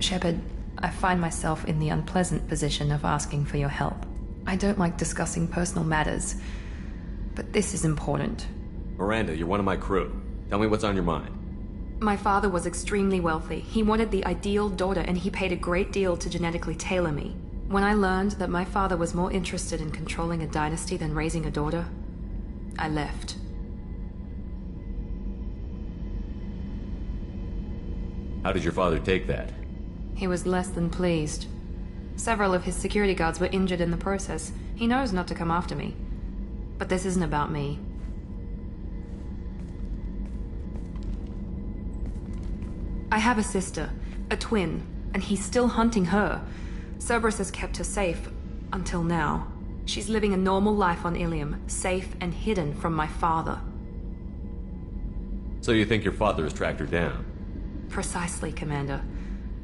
Shepard, I find myself in the unpleasant position of asking for your help. I don't like discussing personal matters, but this is important. Miranda, you're one of my crew. Tell me what's on your mind. My father was extremely wealthy. He wanted the ideal daughter, and he paid a great deal to genetically tailor me. When I learned that my father was more interested in controlling a dynasty than raising a daughter, I left. How did your father take that? He was less than pleased. Several of his security guards were injured in the process. He knows not to come after me. But this isn't about me. I have a sister, a twin, and he's still hunting her. Cerberus has kept her safe, until now. She's living a normal life on Ilium, safe and hidden from my father. So you think your father has tracked her down? Precisely, Commander.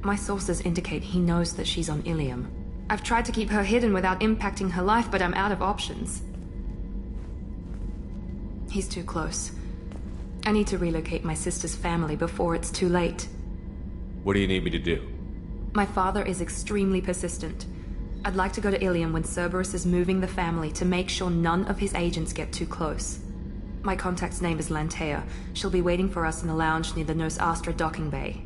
My sources indicate he knows that she's on Ilium. I've tried to keep her hidden without impacting her life, but I'm out of options. He's too close. I need to relocate my sister's family before it's too late. What do you need me to do? My father is extremely persistent. I'd like to go to Ilium when Cerberus is moving the family to make sure none of his agents get too close. My contact's name is Lantea. She'll be waiting for us in the lounge near the Nos Astra docking bay.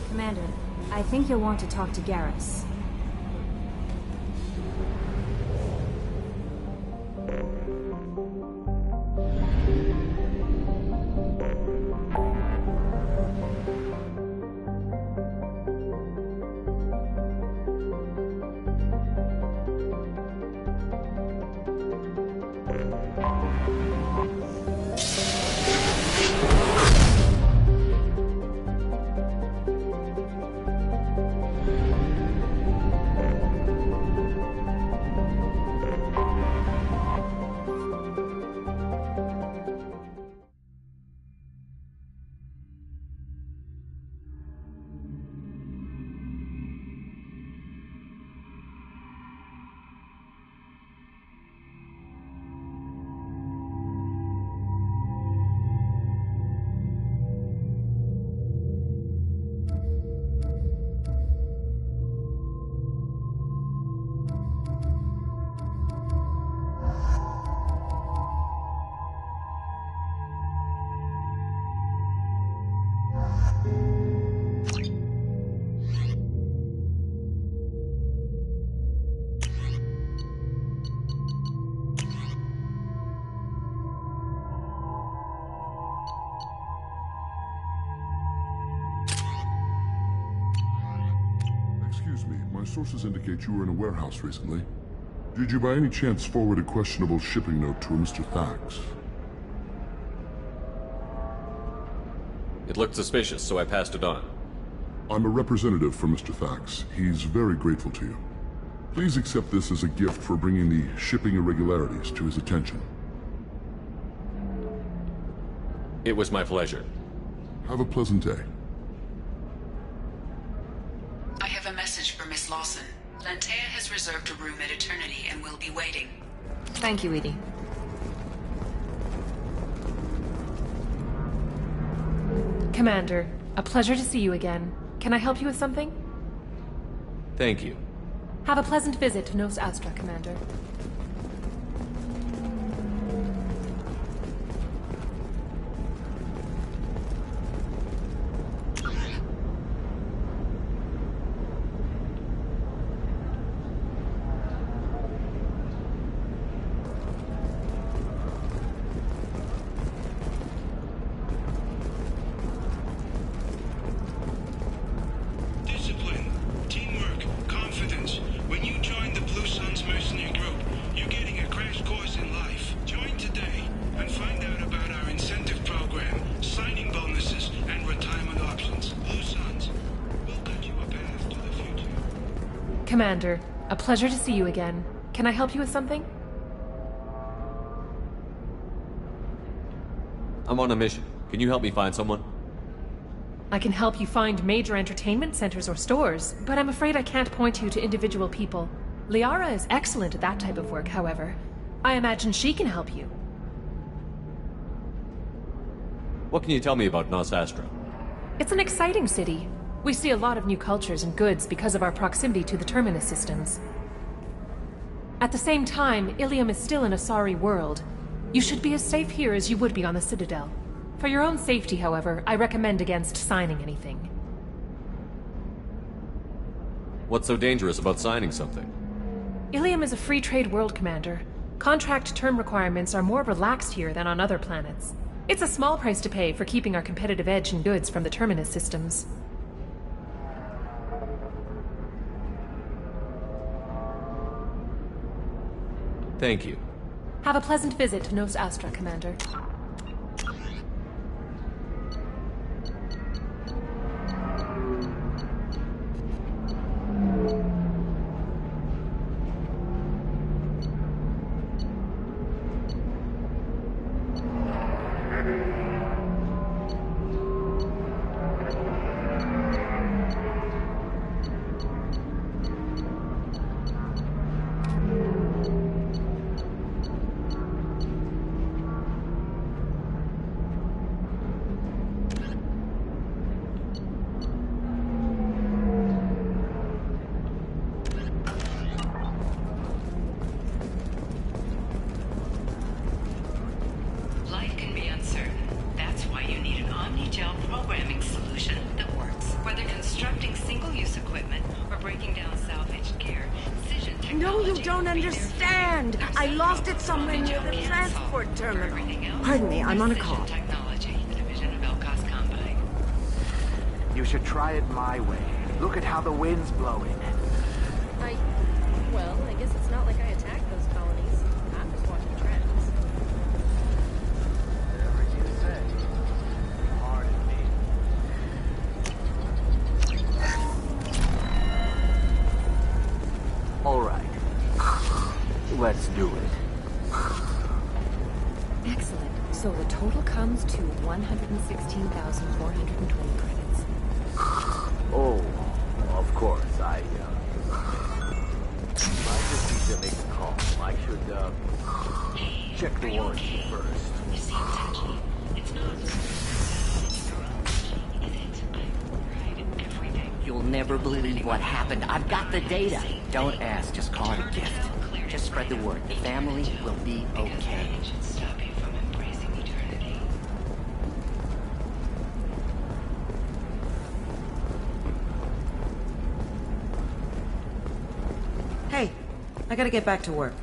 Commander, I think you'll want to talk to Garrus. My sources indicate you were in a warehouse recently. Did you by any chance forward a questionable shipping note to a Mr. Thax? It looked suspicious, so I passed it on. I'm a representative for Mr. Thax. He's very grateful to you. Please accept this as a gift for bringing the shipping irregularities to his attention. It was my pleasure. Have a pleasant day. I have a message for Miss Lawson. Lantea has reserved a room at Eternity and will be waiting. Thank you, EDI. Commander, a pleasure to see you again. Can I help you with something? Thank you. Have a pleasant visit to Nos Astra, Commander. Discipline, teamwork, confidence. When you joined the Blue Suns mercenary group, Commander, a pleasure to see you again. Can I help you with something? I'm on a mission. Can you help me find someone? I can help you find major entertainment centers or stores, but I'm afraid I can't point you to individual people. Liara is excellent at that type of work, however. I imagine she can help you. What can you tell me about Nos Astra? It's an exciting city. We see a lot of new cultures and goods because of our proximity to the Terminus systems. At the same time, Ilium is still an Asari world. You should be as safe here as you would be on the Citadel. For your own safety, however, I recommend against signing anything. What's so dangerous about signing something? Ilium is a free trade world, Commander. Contract term requirements are more relaxed here than on other planets. It's a small price to pay for keeping our competitive edge in goods from the Terminus systems. Thank you. Have a pleasant visit to Nos Astra, Commander. Life can be uncertain. That's why you need an Omni-Gel programming solution that works. Whether constructing single-use equipment or breaking down salvaged gear, Cision technology. No, you don't will be there understand. for you. I lost it somewhere near the Omni-Gel transport can solve. For terminal. everything else, Pardon me, I'm on a Cision call. Technology, the division of Elcos Combine. You should try it my way. Look at how the wind's blowing. Well, I guess it's not like I attacked those colonies. I'm just watching trends. Whatever you say. Pardon me. All right. Let's do it. Excellent. So the total comes to 116,420 credits. Oh, of course. I just need to make a call. I should, check the warranty first. You seem touchy. It's not. It's your own touchy, is it? I'm right in everything. You'll never believe what happened. I've got the data. Don't ask, just call it a gift. Just spread the word. The family will be okay. It should stop you from embracing eternity. Hey, I gotta get back to work.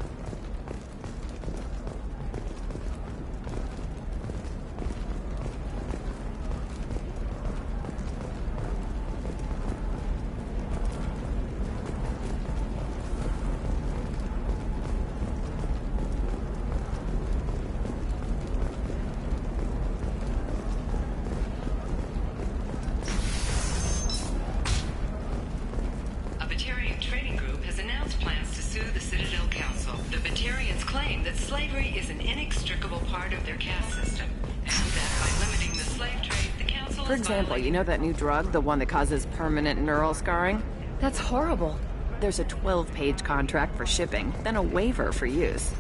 A Batarian trading group has announced plans to sue the Citadel Council. The Batarians claim that slavery is an inextricable part of their caste system, and that by limiting the slave trade, the council For is example, violating- you know that new drug, the one that causes permanent neural scarring? That's horrible. There's a 12-page contract for shipping, then a waiver for use.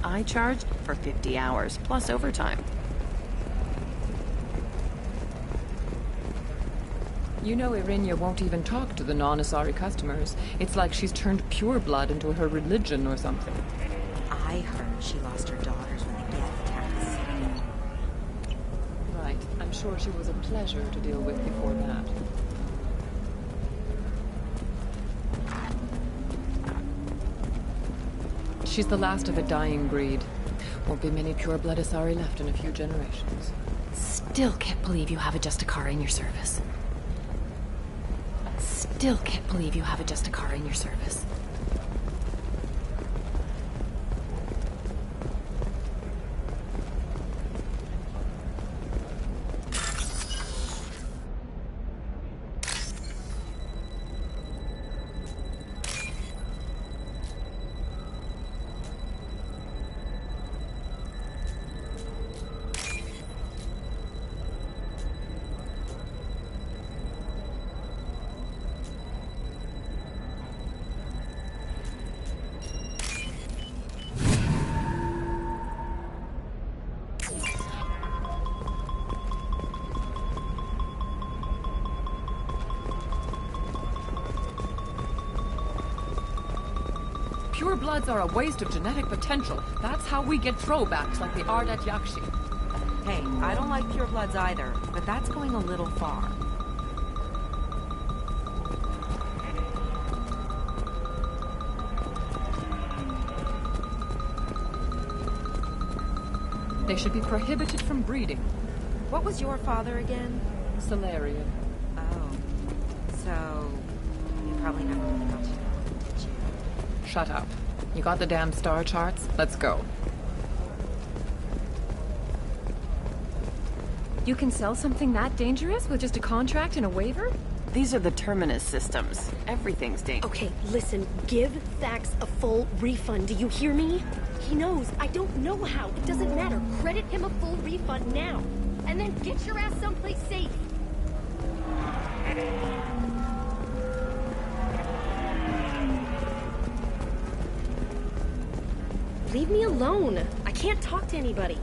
I charged for 50 hours, plus overtime. You know Irinia won't even talk to the non-Asari customers. It's like she's turned pureblood into her religion or something. I heard she lost her daughters when the Geth attacks. Right. I'm sure she was a pleasure to deal with before that. She's the last of a dying breed. Won't be many pure-blood Asari left in a few generations. Still can't believe you have a Justicar in your service. Still can't believe you have a Justicar in your service. Purebloods are a waste of genetic potential. That's how we get throwbacks like the Ardat Yakshi. Hey, I don't like purebloods either, but that's going a little far. They should be prohibited from breeding. What was your father again? Salarian. Oh. So, you probably never really got to know, did you? Shut up. You got the damn star charts? Let's go. You can sell something that dangerous with just a contract and a waiver? These are the Terminus systems. Everything's dangerous. Okay, listen, give Thax a full refund, do you hear me? He knows, I don't know how, it doesn't matter. Credit him a full refund now. And then get your ass someplace safe. Leave me alone. I can't talk to anybody.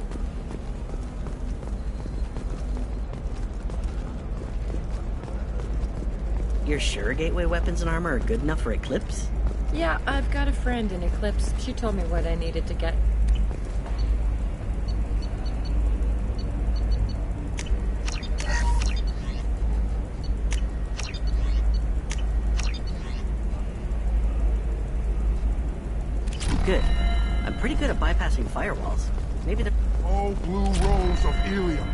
You're sure Gateway weapons and armor are good enough for Eclipse? Yeah, I've got a friend in Eclipse. She told me what I needed to get. Good. I'm pretty good at bypassing firewalls. Maybe the... Oh, blue rose of Ilium.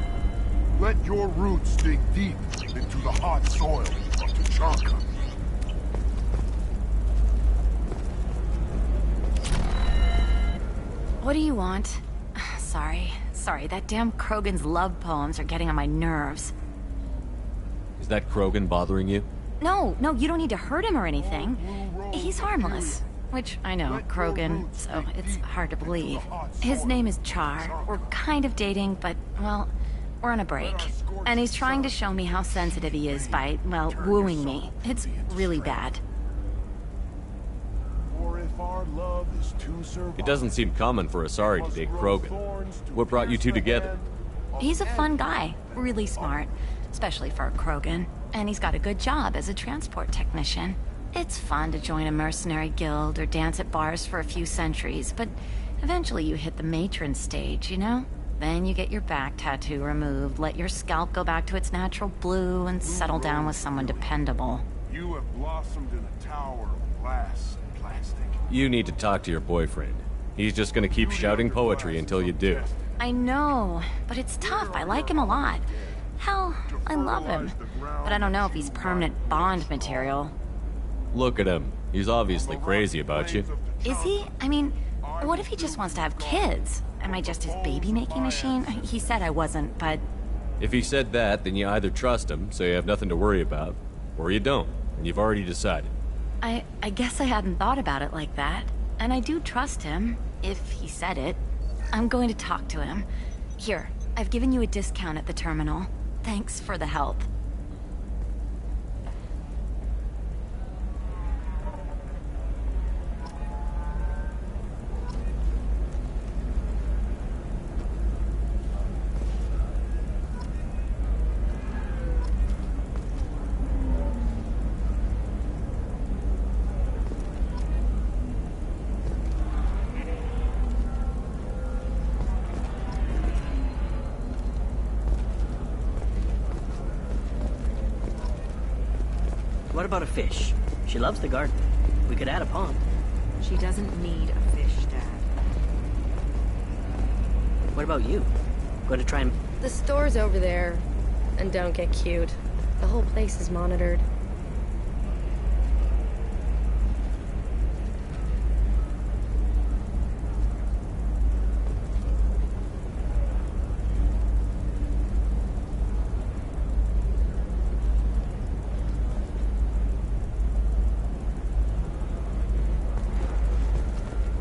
Let your roots dig deep into the hot soil of Tuchanka. What do you want? Sorry, that damn Krogan's love poems are getting on my nerves. Is that Krogan bothering you? No, you don't need to hurt him or anything. He's harmless. Which, I know, Krogan, so it's hard to believe. His name is Char. We're kind of dating, but, well, we're on a break. And he's trying to show me how sensitive he is by, well, wooing me. It's really bad. It doesn't seem common for Asari to date Krogan. What brought you two together? He's a fun guy, really smart, especially for a Krogan. And he's got a good job as a transport technician. It's fun to join a mercenary guild or dance at bars for a few centuries, but eventually you hit the matron stage, you know? Then you get your back tattoo removed, let your scalp go back to its natural blue, and settle down with someone dependable. You have blossomed in a tower of glass and plastic. You need to talk to your boyfriend. He's just gonna keep shouting poetry until you do. I know, but it's tough. I like him a lot. Hell, I love him. But I don't know if he's permanent Bond material. Look at him. He's obviously crazy about you. Is he? I mean, what if he just wants to have kids? Am I just his baby-making machine? He said I wasn't, but... If he said that, then you either trust him, so you have nothing to worry about, or you don't, and you've already decided. I guess I hadn't thought about it like that. And I do trust him, if he said it. I'm going to talk to him. Here, I've given you a discount at the terminal. Thanks for the help. What about a fish? She loves the garden. We could add a pond. She doesn't need a fish, Dad. What about you? Going to try and... The store's over there. And don't get cute. The whole place is monitored.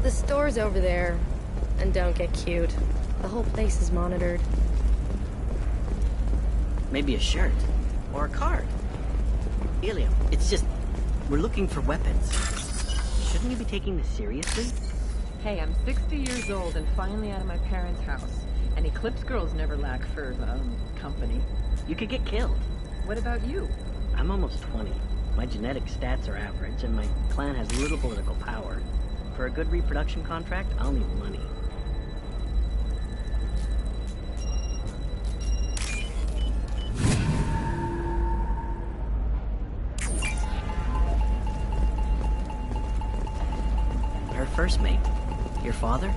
The store's over there. And don't get cute. The whole place is monitored. Maybe a shirt. Or a card. Ilium, it's just... We're looking for weapons. Shouldn't you be taking this seriously? Hey, I'm 60 years old and finally out of my parents' house. And Eclipse girls never lack for, company. You could get killed. What about you? I'm almost 20. My genetic stats are average, and my clan has little political power. For a good reproduction contract, I'll need money. Her first mate, your father,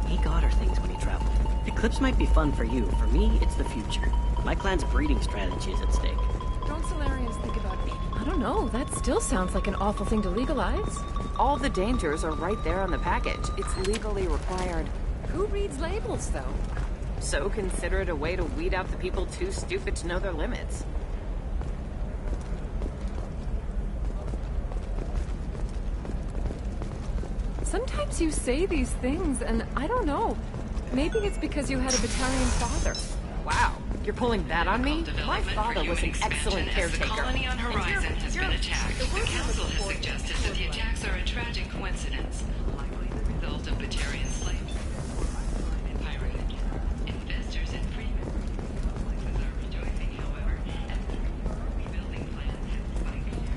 he got her things when he traveled. Eclipse might be fun for you. For me, it's the future. My clan's breeding strategy is at stake. Don't Solarians think about me? I don't know. That still sounds like an awful thing to legalize. All the dangers are right there on the package. It's legally required. Who reads labels, though? So consider it a way to weed out the people too stupid to know their limits. Sometimes you say these things, and I don't know. Maybe it's because you had a battalion father. Wow, you're pulling that on me? My father was an excellent caretaker. The colony on Horizon has been attacked. The council has suggested that the attacks are a tragic coincidence, likely the result of Batarian slavery and pirated. Investors and freemen places are rejoicing, however, as the rebuilding plan has spiked here.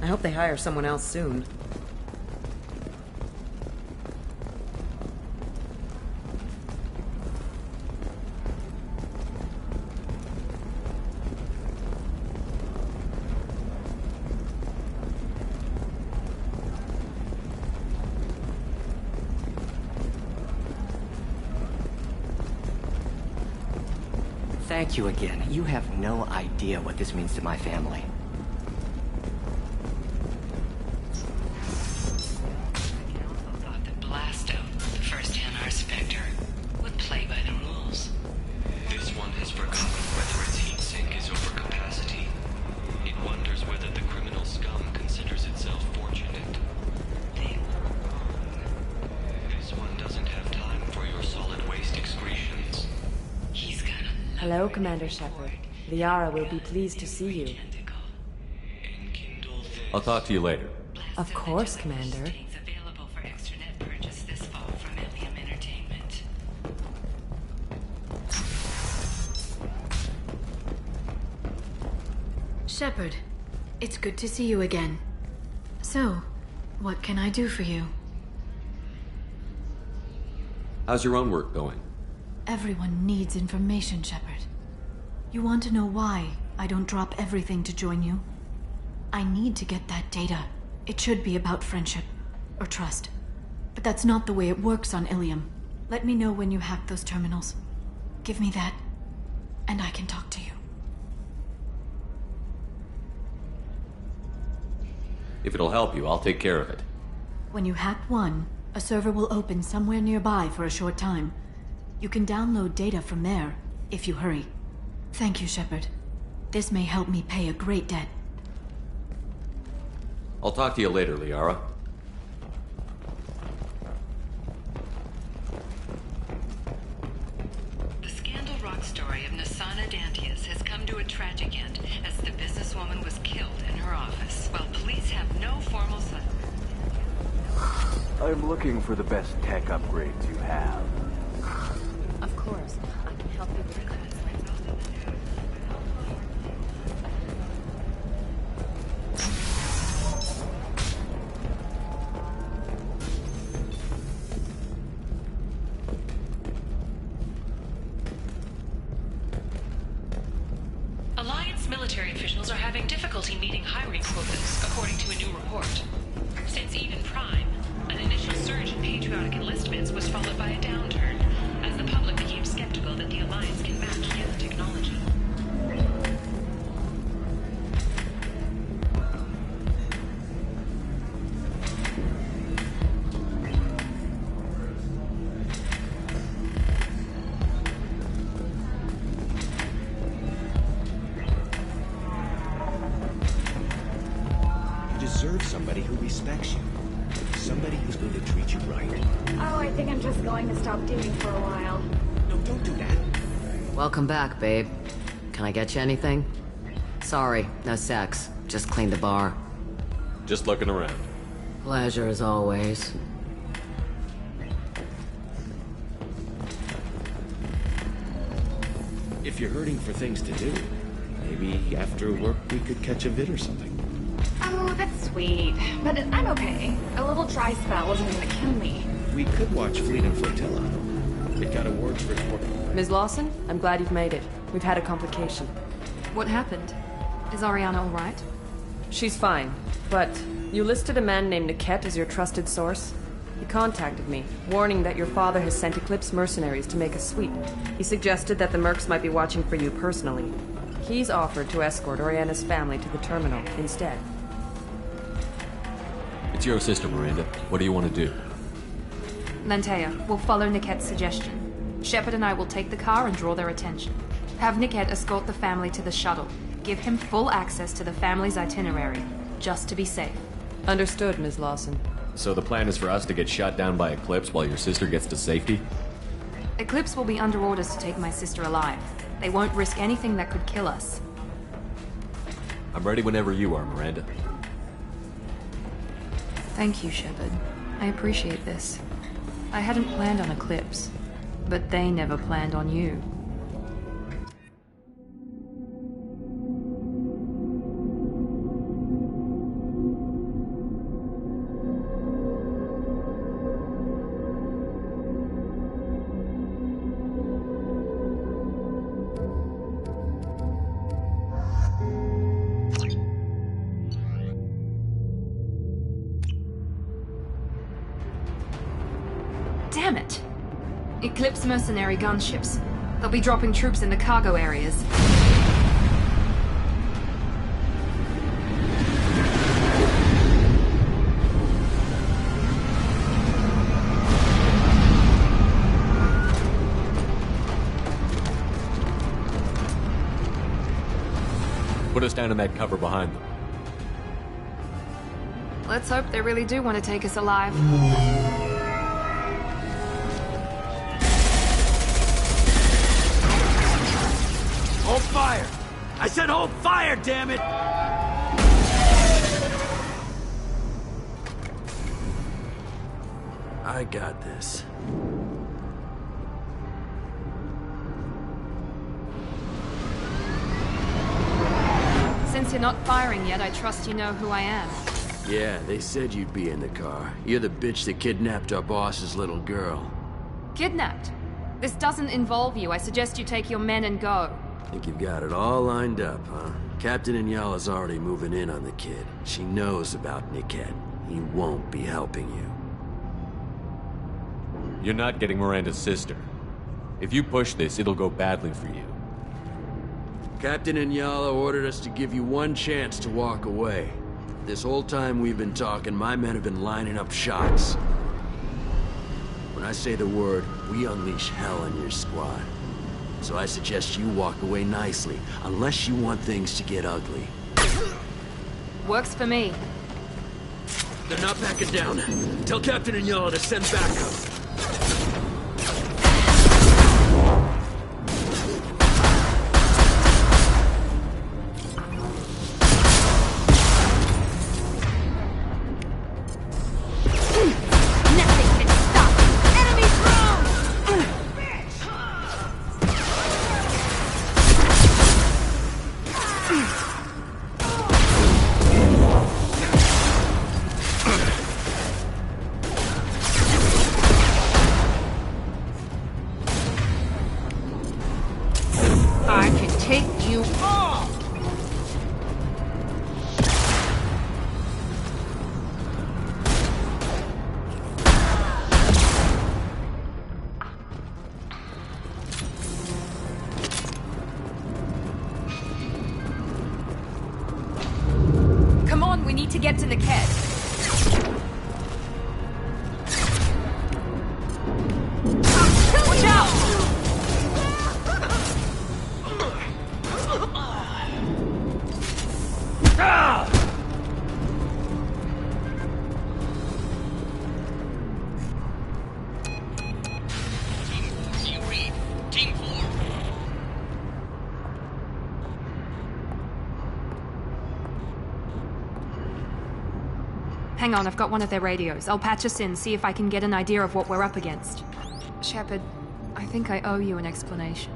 I hope they hire someone else soon. Thank you again. You have no idea what this means to my family. Hello, Commander Shepard. Liara will be pleased to see you. I'll talk to you later. Of course, Commander. Available for extranet purchase this fall from Ilium Entertainment. Shepard, it's good to see you again. So, what can I do for you? How's your own work going? Everyone needs information, Shepard. You want to know why I don't drop everything to join you? I need to get that data. It should be about friendship or trust. But that's not the way it works on Ilium. Let me know when you hack those terminals. Give me that, and I can talk to you. If it'll help you, I'll take care of it. When you hack one, a server will open somewhere nearby for a short time. You can download data from there, if you hurry. Thank you, Shepard. This may help me pay a great debt. I'll talk to you later, Liara. The Scandal Rock story of Nasana Dantius has come to a tragic end as the businesswoman was killed in her office. While police have no formal I'm looking for the best tech upgrades you have. Of course. I can help you with that. Alliance military officials are having difficulty meeting hiring quotas, according to a new report. Since Eden Prime, an initial surge in patriotic enlistments was followed by a downturn, as the public became skeptical that the Alliance can match Geth technology. You deserve somebody who respects you. Somebody who's going to treat you right. Oh, I think I'm just going to stop dating for a while. No, don't do that. Welcome back, babe. Can I get you anything? Sorry, no sex. Just cleaned the bar. Just looking around. Pleasure as always. If you're hurting for things to do, maybe after work we could catch a vid or something. Oh, that's sweet. But I'm okay. A little dry spell isn't gonna kill me. We could watch Fleet and Flotilla. It got awards for sport. Ms. Lawson, I'm glad you've made it. We've had a complication. What happened? Is Ariana all right? She's fine, but you listed a man named Niket as your trusted source. He contacted me, warning that your father has sent Eclipse mercenaries to make a sweep. He suggested that the Mercs might be watching for you personally. He's offered to escort Oriana's family to the terminal instead. It's your sister, Miranda. What do you want to do? Lantea, we'll follow Niket's suggestion. Shepard and I will take the car and draw their attention. Have Niket escort the family to the shuttle. Give him full access to the family's itinerary, just to be safe. Understood, Ms. Lawson. So the plan is for us to get shot down by Eclipse while your sister gets to safety? Eclipse will be under orders to take my sister alive. They won't risk anything that could kill us. I'm ready whenever you are, Miranda. Thank you, Shepard. I appreciate this. I hadn't planned on Eclipse, but they never planned on you. Damn it! Eclipse mercenary gunships. They'll be dropping troops in the cargo areas. Put us down in that cover behind them. Let's hope they really do want to take us alive. Hold fire! I said hold fire, damn it! I got this. Since you're not firing yet, I trust you know who I am. Yeah, they said you'd be in the car. You're the bitch that kidnapped our boss's little girl. Kidnapped? This doesn't involve you. I suggest you take your men and go. Think you've got it all lined up, huh? Captain Inyala's already moving in on the kid. She knows about Niket. He won't be helping you. You're not getting Miranda's sister. If you push this, it'll go badly for you. Captain Inyala ordered us to give you one chance to walk away. This whole time we've been talking, my men have been lining up shots. When I say the word, we unleash hell on your squad. So I suggest you walk away nicely, unless you want things to get ugly. Works for me. They're not backing down. Tell Captain Inyala to send backup. I can take you all! Come on, we need to get to Niket. Watch out! Hang on, I've got one of their radios. I'll patch us in, see if I can get an idea of what we're up against. Shepard, I think I owe you an explanation.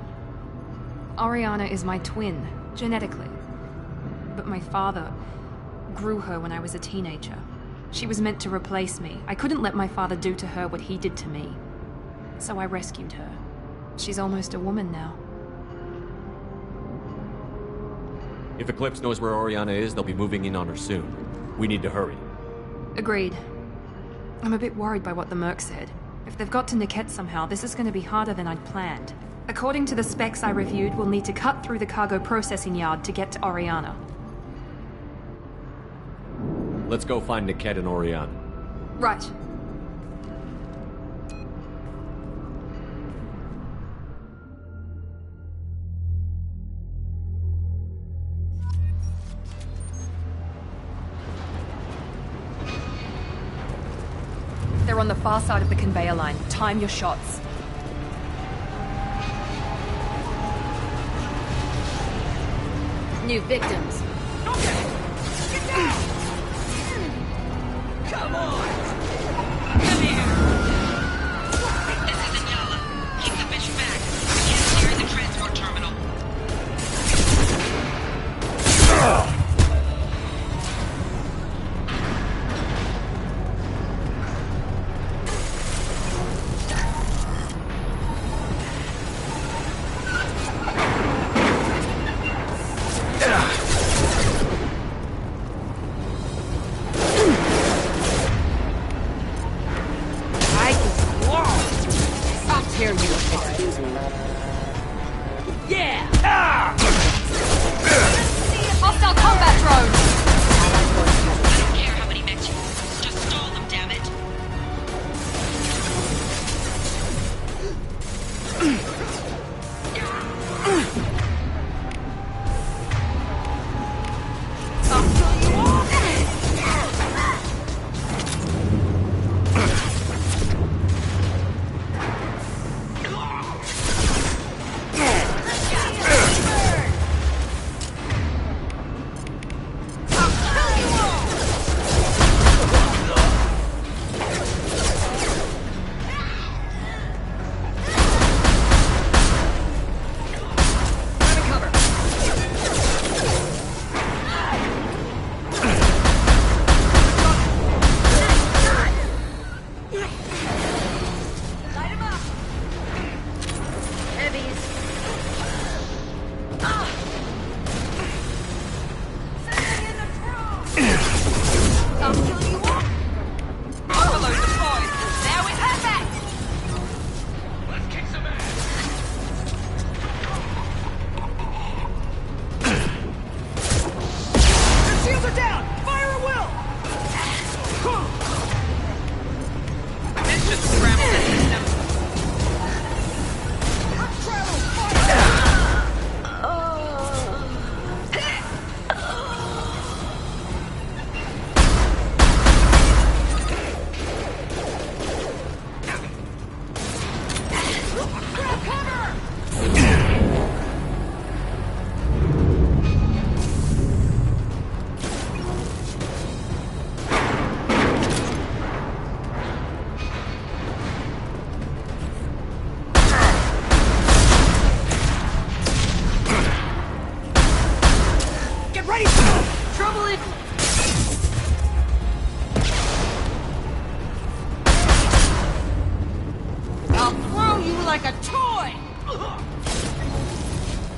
Oriana is my twin, genetically. But my father grew her when I was a teenager. She was meant to replace me. I couldn't let my father do to her what he did to me. So I rescued her. She's almost a woman now. If Eclipse knows where Oriana is, they'll be moving in on her soon. We need to hurry. Agreed. I'm a bit worried by what the Merc said. If they've got to Niket somehow, this is going to be harder than I'd planned. According to the specs I reviewed, we'll need to cut through the cargo processing yard to get to Oriana. Let's go find Niket and Oriana. Right. They're on the far side of the conveyor line. Time your shots. New victims. Get down! Come on! Come here! This is Inyala. Keep the bitch back. We can't clear the transport terminal. Hostile combat drone! I don't care how many mechs you use. Just stall them, damn it.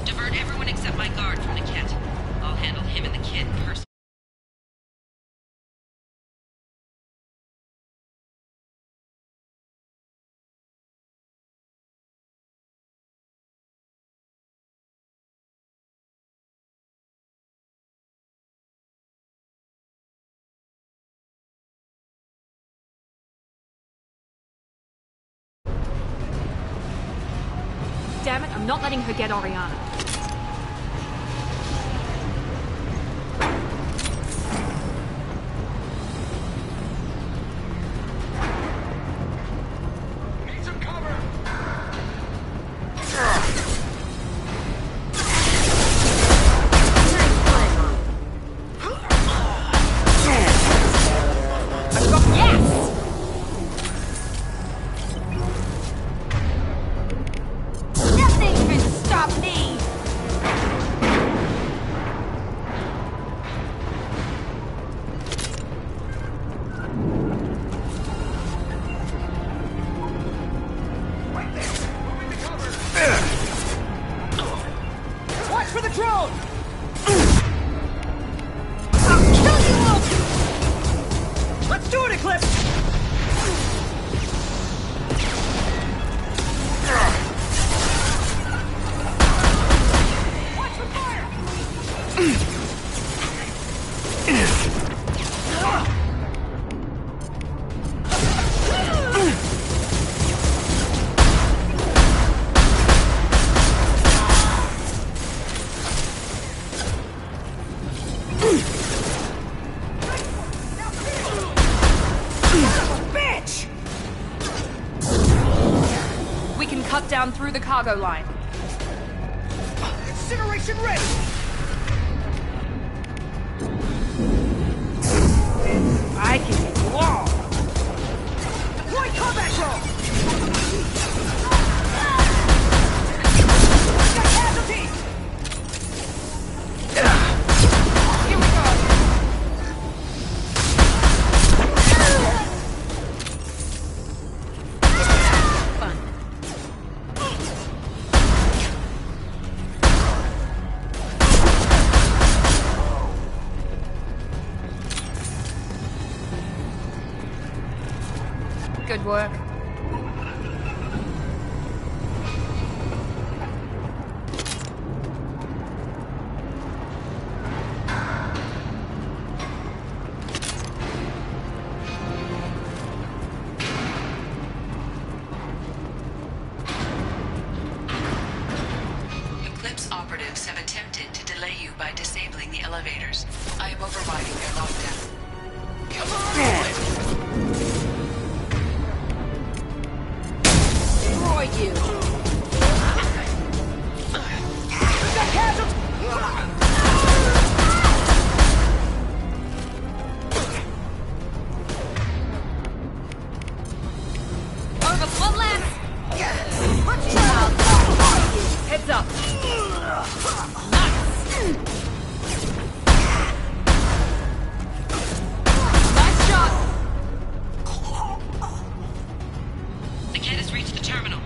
Divert everyone except my guard from the kit. I'll handle him and the kid personally. Damn it, I'm not letting her get Oriana. Need some cover! Nothing can stop me! cut down through the cargo line. Incineration ready! I can get you all! Deploy combat drone! Got casualties! Here we go! Good work. Eclipse operatives have attempted to delay you by disabling the elevators. I am overriding their lockdown. Come on! Destroy you! Got casualties! Over, one last! Heads up! Nice shot! The kid has reached the terminal.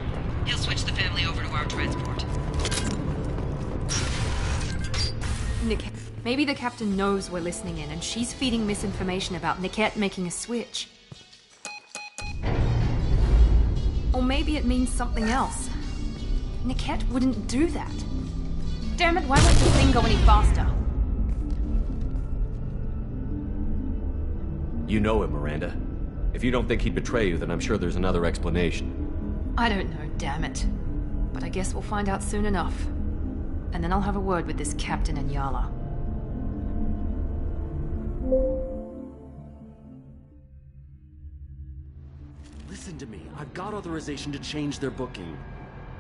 He'll switch the family over to our transport. Niket, maybe the captain knows we're listening in and she's feeding misinformation about Niket making a switch. Or maybe it means something else. Niket wouldn't do that. Damn it, why won't the thing go any faster? You know him, Miranda. If you don't think he'd betray you, then I'm sure there's another explanation. I don't know, damn it. But I guess we'll find out soon enough. And then I'll have a word with this captain and Yala. Listen to me. I've got authorization to change their booking.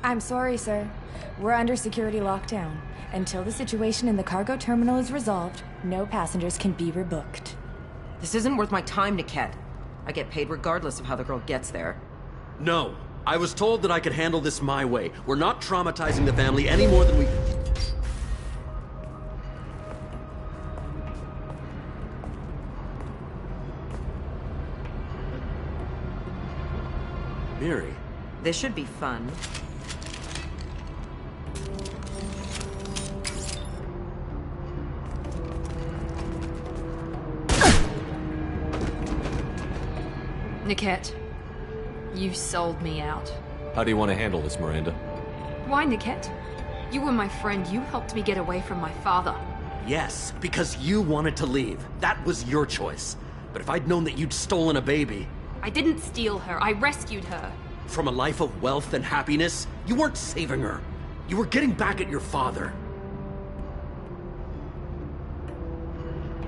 I'm sorry, sir. We're under security lockdown. Until the situation in the cargo terminal is resolved, no passengers can be rebooked. This isn't worth my time, Niket. I get paid regardless of how the girl gets there. No. I was told that I could handle this my way. We're not traumatizing the family any more than we... Miri. This should be fun. Niket, you sold me out. How do you want to handle this, Miranda? Why, Niket? You were my friend. You helped me get away from my father. Yes, because you wanted to leave. That was your choice. But if I'd known that you'd stolen a baby... I didn't steal her. I rescued her. From a life of wealth and happiness, you weren't saving her. You were getting back at your father.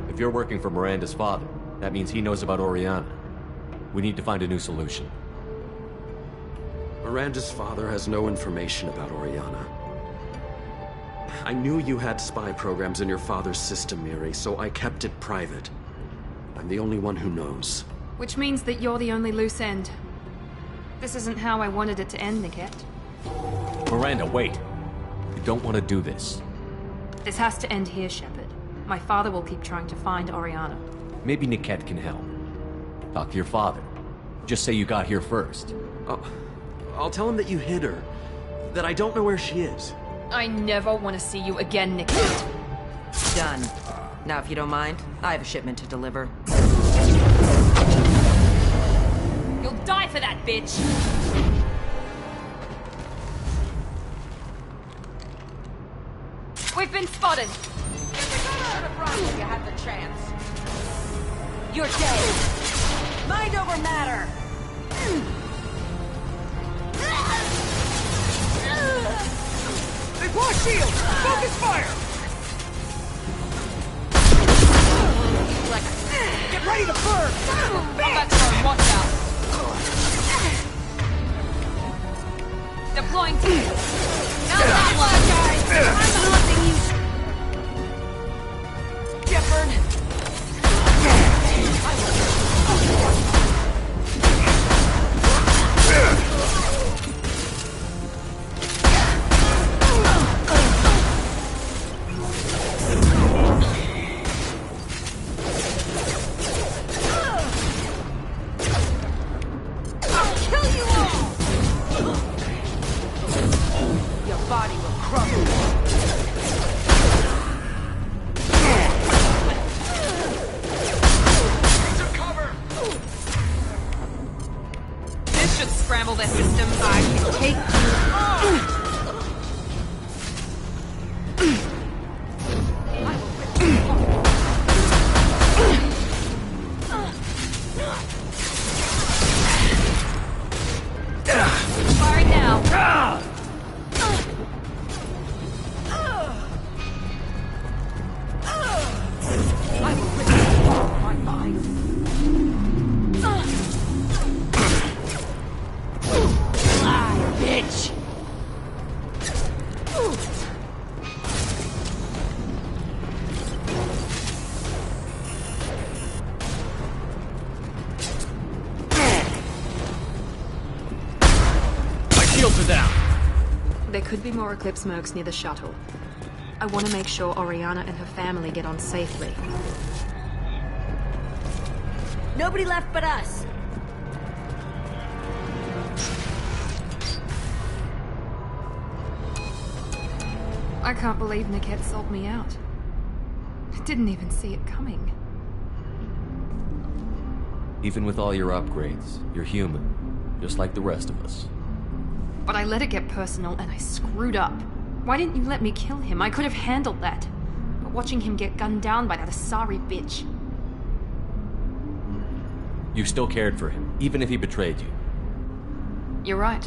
If you're working for Miranda's father, that means he knows about Oriana. We need to find a new solution. Miranda's father has no information about Oriana. I knew you had spy programs in your father's system, Miri, so I kept it private. I'm the only one who knows. Which means that you're the only loose end. This isn't how I wanted it to end, Niket. Miranda, wait. You don't want to do this. This has to end here, Shepard. My father will keep trying to find Oriana. Maybe Niket can help. Talk to your father. Just say you got here first. I'll tell him that you hid her. That I don't know where she is. I never want to see you again, Niket. Done. Now, if you don't mind, I have a shipment to deliver. You'll die for that, bitch! We've been spotted! You had the chance. You're dead. Mind over matter. They've lost shield! Focus fire! Get ready to burn! Combat zone, watch out! Deploying team. Not that one, guys! I'm hunting you! Shepard! There could be more Eclipse mercs near the shuttle. I want to make sure Oriana and her family get on safely. Nobody left but us. I can't believe Niket sold me out. I didn't even see it coming. Even with all your upgrades, you're human, just like the rest of us. But I let it get personal and I screwed up. Why didn't you let me kill him? I could have handled that. But watching him get gunned down by that Asari bitch. You still cared for him, even if he betrayed you. You're right.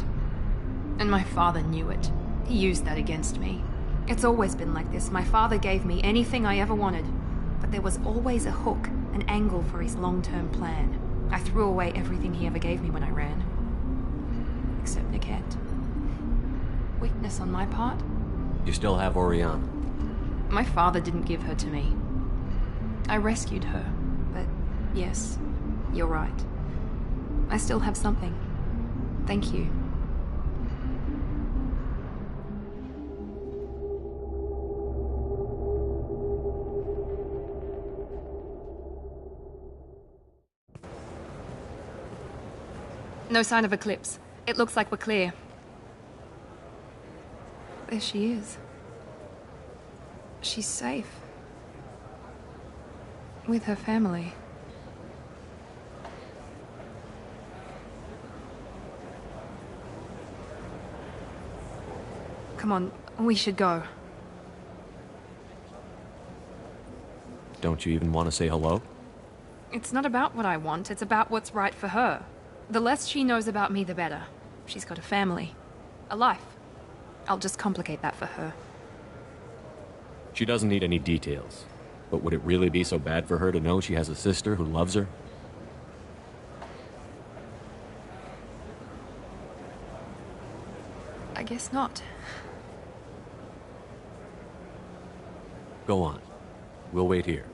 And my father knew it. He used that against me. It's always been like this. My father gave me anything I ever wanted. But there was always a hook, an angle for his long-term plan. I threw away everything he ever gave me when I ran. Except Niket. Weakness on my part? You still have Oriana. My father didn't give her to me. I rescued her, but yes, you're right. I still have something. Thank you. No sign of Eclipse. It looks like we're clear. There she is. She's safe. With her family. Come on, we should go. Don't you even want to say hello? It's not about what I want, it's about what's right for her. The less she knows about me, the better. She's got a family. A life. I'll just complicate that for her. She doesn't need any details. But would it really be so bad for her to know she has a sister who loves her? I guess not. Go on. We'll wait here.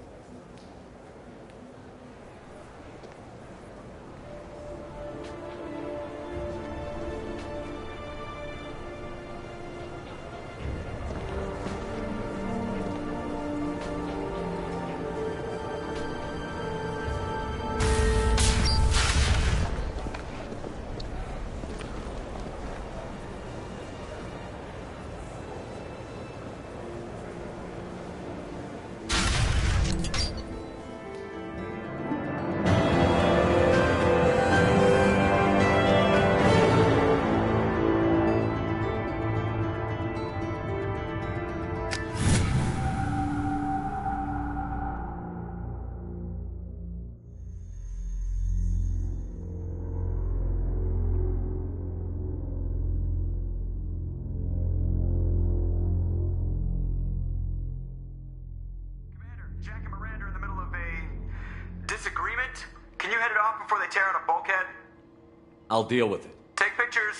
I'll deal with it. Take pictures.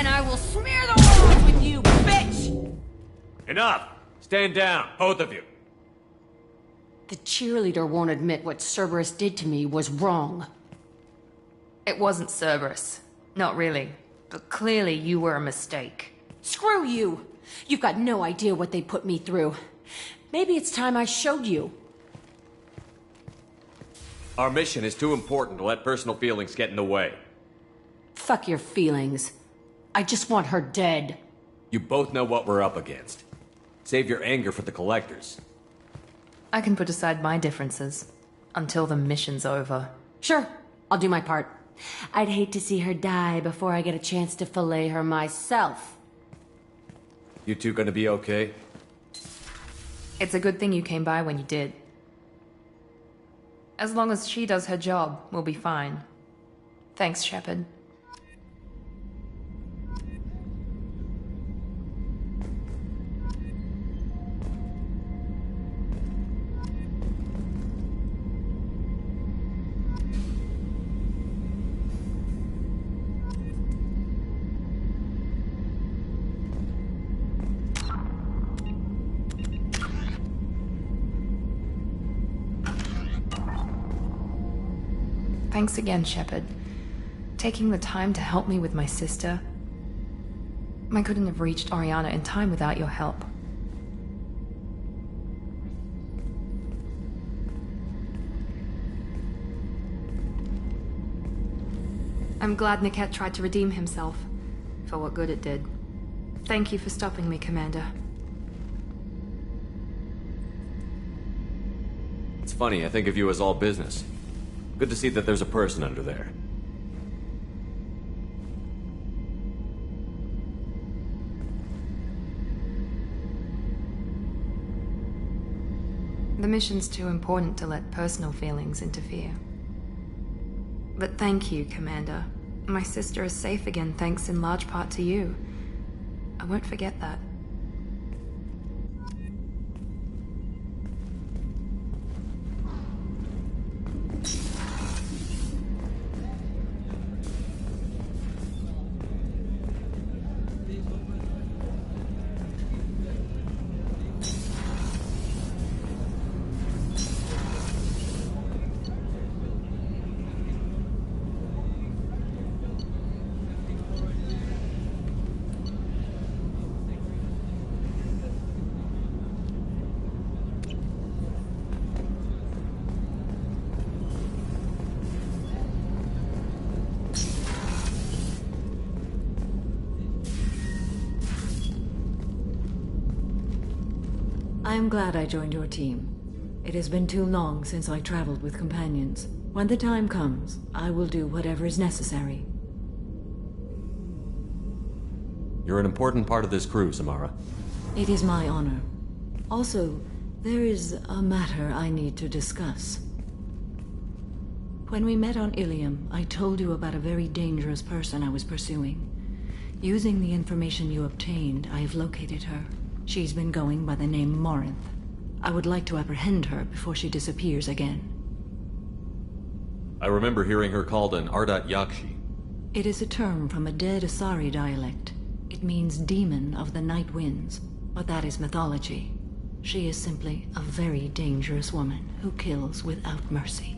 and I will smear the walls with you, bitch! Enough! Stand down, both of you. The cheerleader won't admit what Cerberus did to me was wrong. It wasn't Cerberus. Not really. But clearly you were a mistake. Screw you! You've got no idea what they put me through. Maybe it's time I showed you. Our mission is too important to let personal feelings get in the way. Fuck your feelings. I just want her dead. You both know what we're up against. Save your anger for the collectors. I can put aside my differences. Until the mission's over. Sure, I'll do my part. I'd hate to see her die before I get a chance to fillet her myself. You two gonna be okay? It's a good thing you came by when you did. As long as she does her job, we'll be fine. Thanks, Shepard. Thanks again, Shepard. Taking the time to help me with my sister. I couldn't have reached Oriana in time without your help. I'm glad Niket tried to redeem himself, for what good it did. Thank you for stopping me, Commander. It's funny, I think of you as all business. Good to see that there's a person under there. The mission's too important to let personal feelings interfere. But thank you, Commander. My sister is safe again thanks in large part to you. I won't forget that. I am glad I joined your team. It has been too long since I traveled with companions. When the time comes, I will do whatever is necessary. You're an important part of this crew, Samara. It is my honor. Also, there is a matter I need to discuss. When we met on Ilium, I told you about a very dangerous person I was pursuing. Using the information you obtained, I have located her. She's been going by the name Morinth. I would like to apprehend her before she disappears again. I remember hearing her called an Ardat Yakshi. It is a term from a dead Asari dialect. It means demon of the night winds, but that is mythology. She is simply a very dangerous woman who kills without mercy.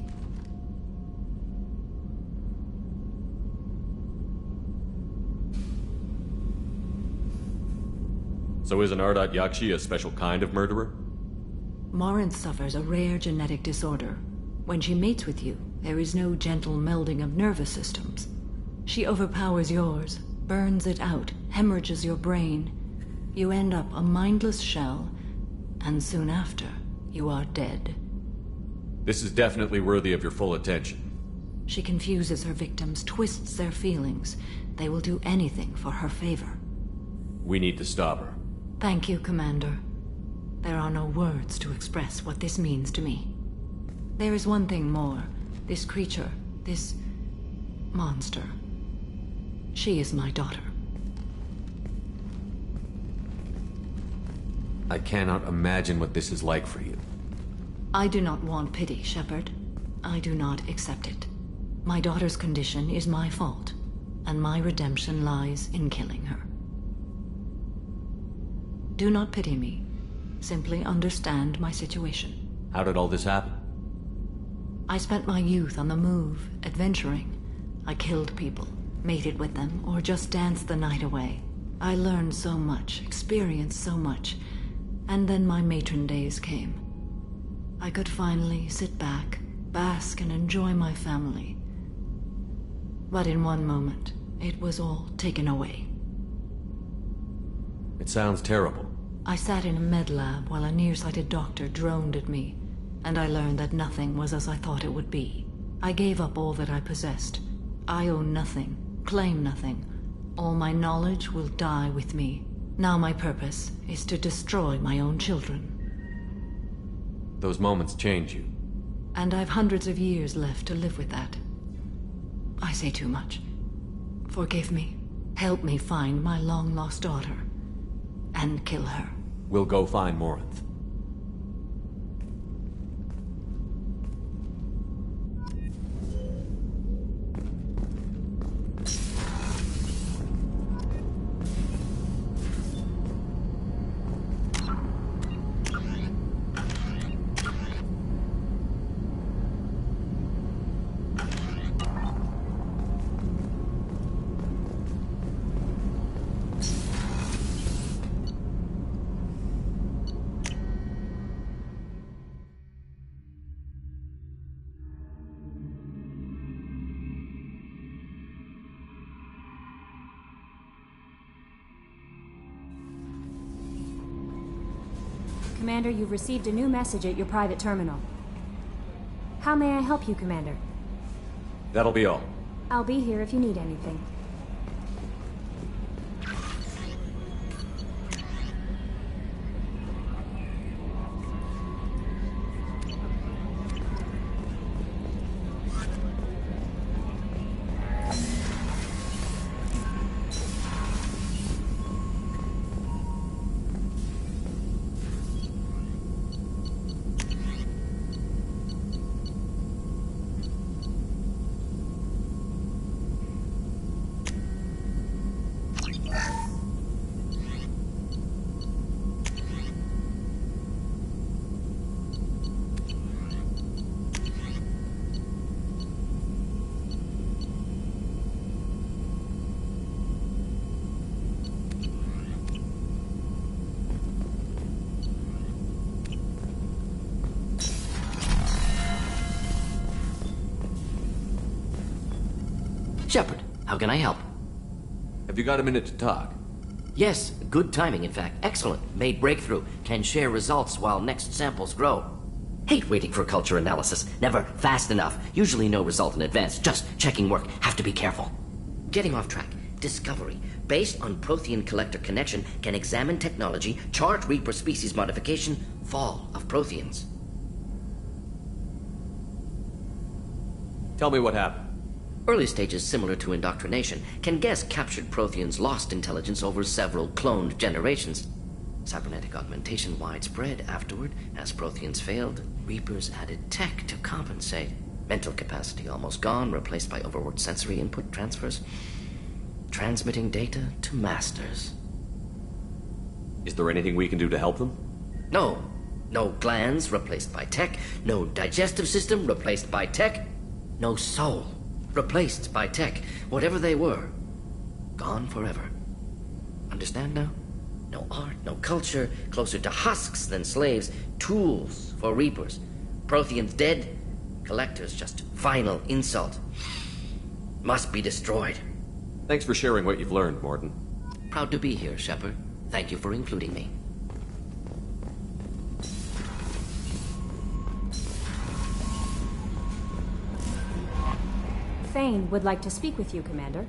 So is an Ardat Yakshi a special kind of murderer? Morinth suffers a rare genetic disorder. When she mates with you, there is no gentle melding of nervous systems. She overpowers yours, burns it out, hemorrhages your brain. You end up a mindless shell, and soon after, you are dead. This is definitely worthy of your full attention. She confuses her victims, twists their feelings. They will do anything for her favor. We need to stop her. Thank you, Commander. There are no words to express what this means to me. There is one thing more. This creature, this monster. She is my daughter. I cannot imagine what this is like for you. I do not want pity, Shepard. I do not accept it. My daughter's condition is my fault. and my redemption lies in killing her. Do not pity me. Simply understand my situation. How did all this happen? I spent my youth on the move, adventuring. I killed people, mated with them, or just danced the night away. I learned so much, experienced so much, and then my matron days came. I could finally sit back, bask and enjoy my family. But in one moment, it was all taken away. It sounds terrible. I sat in a med lab while a nearsighted doctor droned at me, and I learned that nothing was as I thought it would be. I gave up all that I possessed. I own nothing, claim nothing. All my knowledge will die with me. Now my purpose is to destroy my own children. Those moments change you. And I've hundreds of years left to live with that. I say too much. Forgive me. Help me find my long-lost daughter. And kill her. We'll go find Morinth. Commander, you've received a new message at your private terminal. How may I help you, Commander? That'll be all. I'll be here if you need anything. Shepard, how can I help? Have you got a minute to talk? Yes, good timing, in fact. Excellent. Made breakthrough. Can share results while next samples grow. Hate waiting for culture analysis. Never fast enough. Usually no result in advance. Just checking work. Have to be careful. Getting off track. Discovery. Based on Prothean collector connection, can examine technology, chart Reaper species modification, fall of Protheans. Tell me what happened. Early stages similar to indoctrination. Can guess captured Protheans lost intelligence over several cloned generations. Cybernetic augmentation widespread afterward. As Protheans failed, Reapers added tech to compensate. Mental capacity almost gone, replaced by overworked sensory input transfers. Transmitting data to masters. Is there anything we can do to help them? No. No glands replaced by tech. No digestive system replaced by tech. No soul replaced by tech. Whatever they were, gone forever. Understand now? No art, no culture, closer to husks than slaves, tools for Reapers. Protheans dead, collectors just final insult. Must be destroyed. Thanks for sharing what you've learned, Morton. Proud to be here, Shepard. Thank you for including me. Thane would like to speak with you, Commander.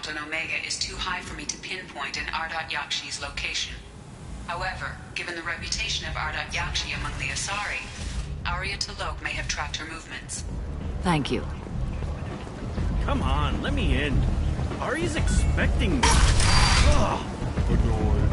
threshold on Omega is too high for me to pinpoint an Ardat Yakshi's location. However, given the reputation of Ardat Yakshi among the Asari, Arya T'Loak may have tracked her movements. Thank you. Come on, let me in. Ari's expecting me. Ugh. Annoyed.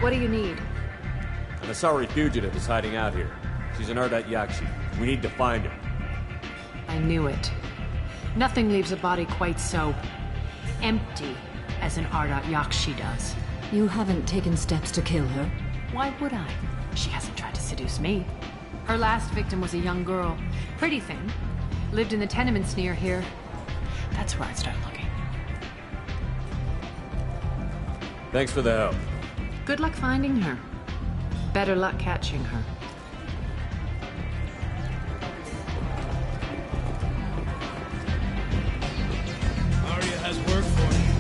What do you need? An Asari fugitive is hiding out here. She's an Ardat Yakshi. We need to find her. I knew it. Nothing leaves a body quite so empty as an Ardat Yakshi does. You haven't taken steps to kill her? Why would I? She hasn't tried to seduce me. Her last victim was a young girl. Pretty thing. Lived in the tenements near here. That's where I'd start looking. Thanks for the help. Good luck finding her. Better luck catching her. Arya has work for you.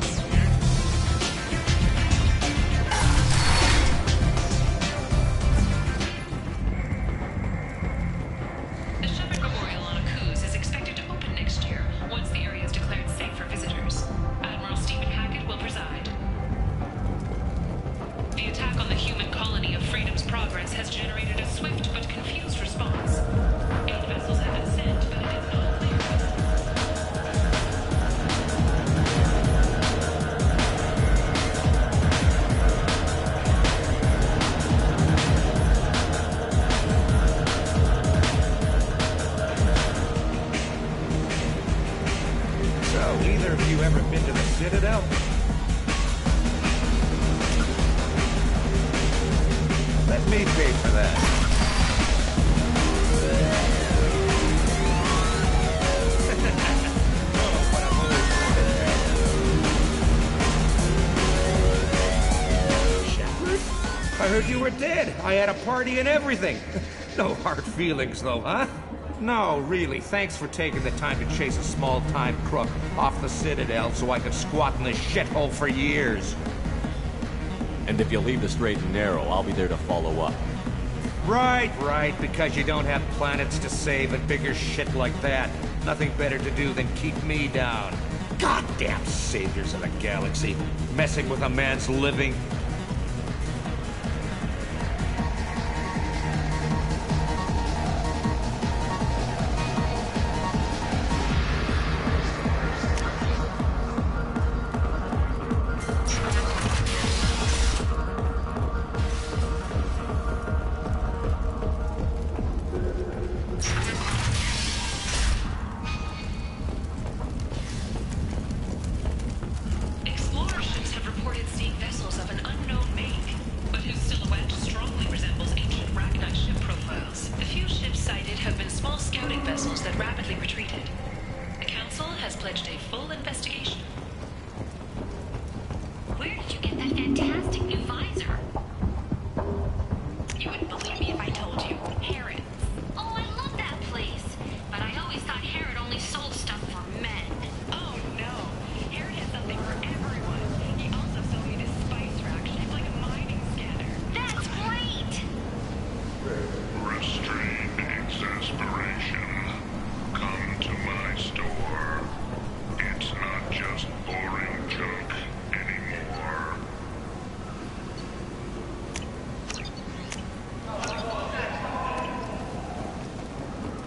The Shepard Memorial on Akuz is expected to open next year, once the area is declared safe for visitors. Admiral Stephen Hackett will preside. The attack on the human colony of Freedom's Progress has generated a swift but confused response. 8 vessels have been sent, but it is not clear. So, either of you ever been to the Citadel? Let me pay for that. Shepard? I heard you were dead. I had a party and everything. No hard feelings, though, huh? No, really. Thanks for taking the time to chase a small-time crook off the Citadel so I could squat in this shithole for years. And if you leave the straight and narrow, I'll be there to follow up. Right, because you don't have planets to save and bigger shit like that. Nothing better to do than keep me down. Goddamn saviors of the galaxy, messing with a man's living. Explorer ships have reported seeing vessels of an unknown make, but whose silhouette strongly resembles ancient Rachni ship profiles. The few ships sighted have been small scouting vessels that rapidly retreated. The Council has pledged a full investigation. Where did you get that fantastic new visor? You wouldn't believe me if I told you. Harrods. Oh, I love that place. But I always thought Herod only sold stuff for men. Oh no, Harrod has something for everyone. He also sold me this spice rack shaped like a mining scanner. That's great! Restrain exasperation. Come to my store. It's not just boring junk anymore.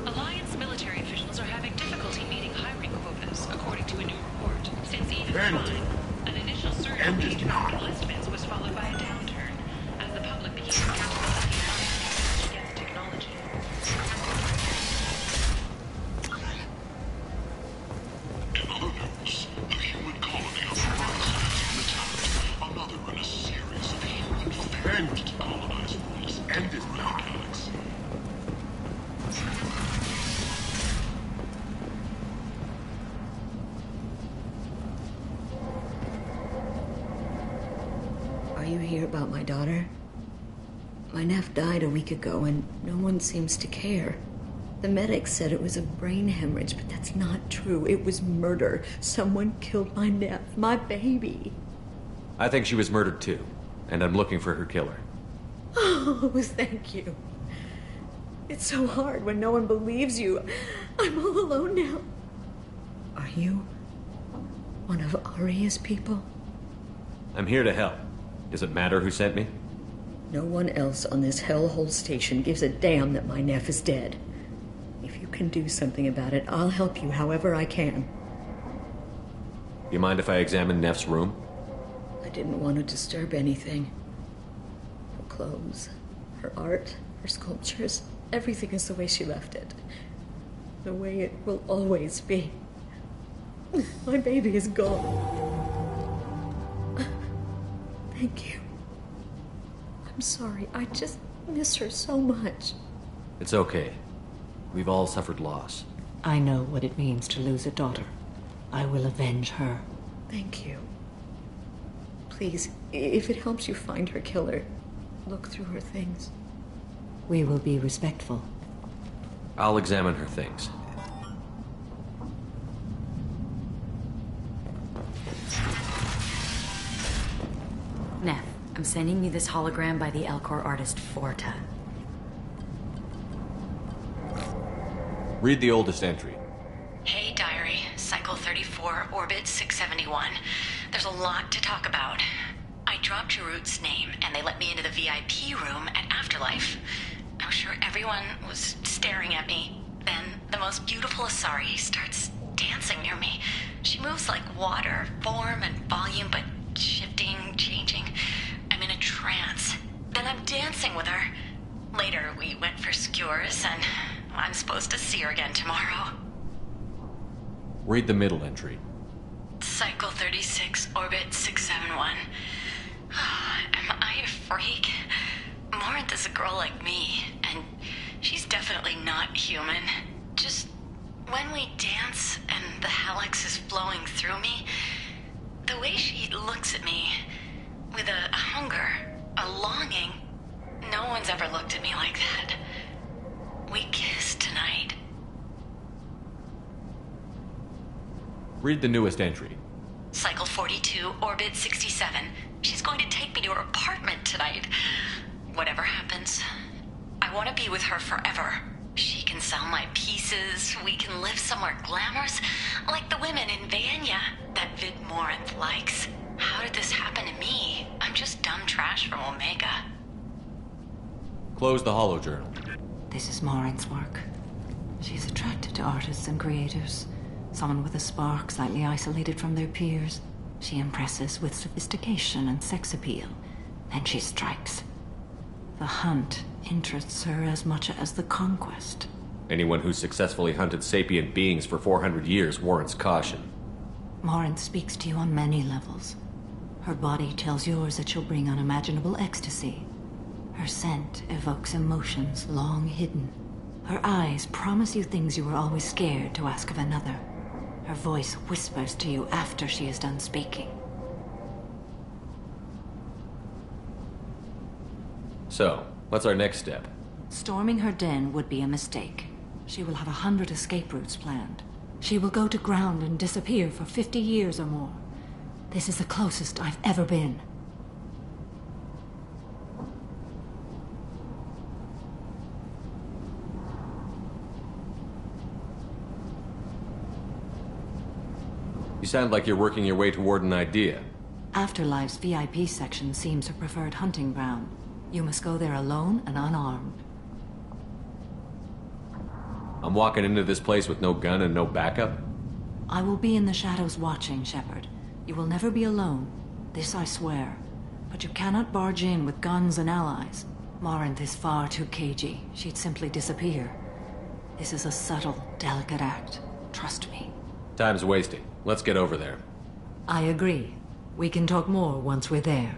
Alliance military officials are having difficulty meeting hiring quotas, according to a new report. Since even Prime, an initial surge in page enlistments was followed by a downturn, as the public became skeptical of the Alliance against technology. In other news, the human colony of Horizon has been attacked. Another in a series of human failures to colonize worlds ended in our galaxy. daughter. My nephew died a week ago, and no one seems to care. The medics said it was a brain hemorrhage, but that's not true. It was murder. Someone killed my nephew, my baby. I think she was murdered too, and I'm looking for her killer. Oh, thank you. It's so hard when no one believes you. I'm all alone now. Are you one of Aria's people? I'm here to help. Does it matter who sent me? No one else on this hellhole station gives a damn that my nephew is dead. If you can do something about it, I'll help you however I can. You mind if I examine Neff's room? I didn't want to disturb anything. Her clothes, her art, her sculptures, everything is the way she left it. The way it will always be. My baby is gone. Thank you. I'm sorry. I just miss her so much. It's okay. We've all suffered loss. I know what it means to lose a daughter. I will avenge her. Thank you. Please, if it helps you find her killer, look through her things. We will be respectful. I'll examine her things. Neff, I'm sending you this hologram by the Elcor artist Forta. Read the oldest entry. Hey, Diary. Cycle 34, Orbit 671. There's a lot to talk about. I dropped Jarut's name, and they let me into the VIP room at Afterlife. I'm sure everyone was staring at me. Then, the most beautiful Asari starts dancing near me. She moves like water, form and volume, but shifting, changing. I'm in a trance. Then I'm dancing with her. Later, we went for skewers, and I'm supposed to see her again tomorrow. Read the middle entry. Cycle 36, Orbit 671. Am I a freak? Morinth is a girl like me, and she's definitely not human. Just when we dance and the Helix is flowing through me, the way she looks at me with a hunger, a longing, no one's ever looked at me like that. We kissed tonight. Read the newest entry. Cycle 42, Orbit 67. She's going to take me to her apartment tonight. Whatever happens, I want to be with her forever. She can sell my pieces. We can live somewhere glamorous, like the women in Vanya that Vid Morinth likes. How did this happen to me? I'm just dumb trash from Omega. Close the holojournal. This is Morinth's work. She's attracted to artists and creators. Someone with a spark, slightly isolated from their peers. She impresses with sophistication and sex appeal. Then she strikes. The hunt interests her as much as the conquest. Anyone who's successfully hunted sapient beings for 400 years warrants caution. Morinth speaks to you on many levels. Her body tells yours that she'll bring unimaginable ecstasy. Her scent evokes emotions long hidden. Her eyes promise you things you were always scared to ask of another. Her voice whispers to you after she is done speaking. So, what's our next step? Storming her den would be a mistake. She will have 100 escape routes planned. She will go to ground and disappear for 50 years or more. This is the closest I've ever been. You sound like you're working your way toward an idea. Afterlife's VIP section seems her preferred hunting ground. You must go there alone and unarmed. I'm walking into this place with no gun and no backup? I will be in the shadows watching, Shepard. You will never be alone. This I swear. But you cannot barge in with guns and allies. Morinth is far too cagey. She'd simply disappear. This is a subtle, delicate act. Trust me. Time's wasting. Let's get over there. I agree. We can talk more once we're there.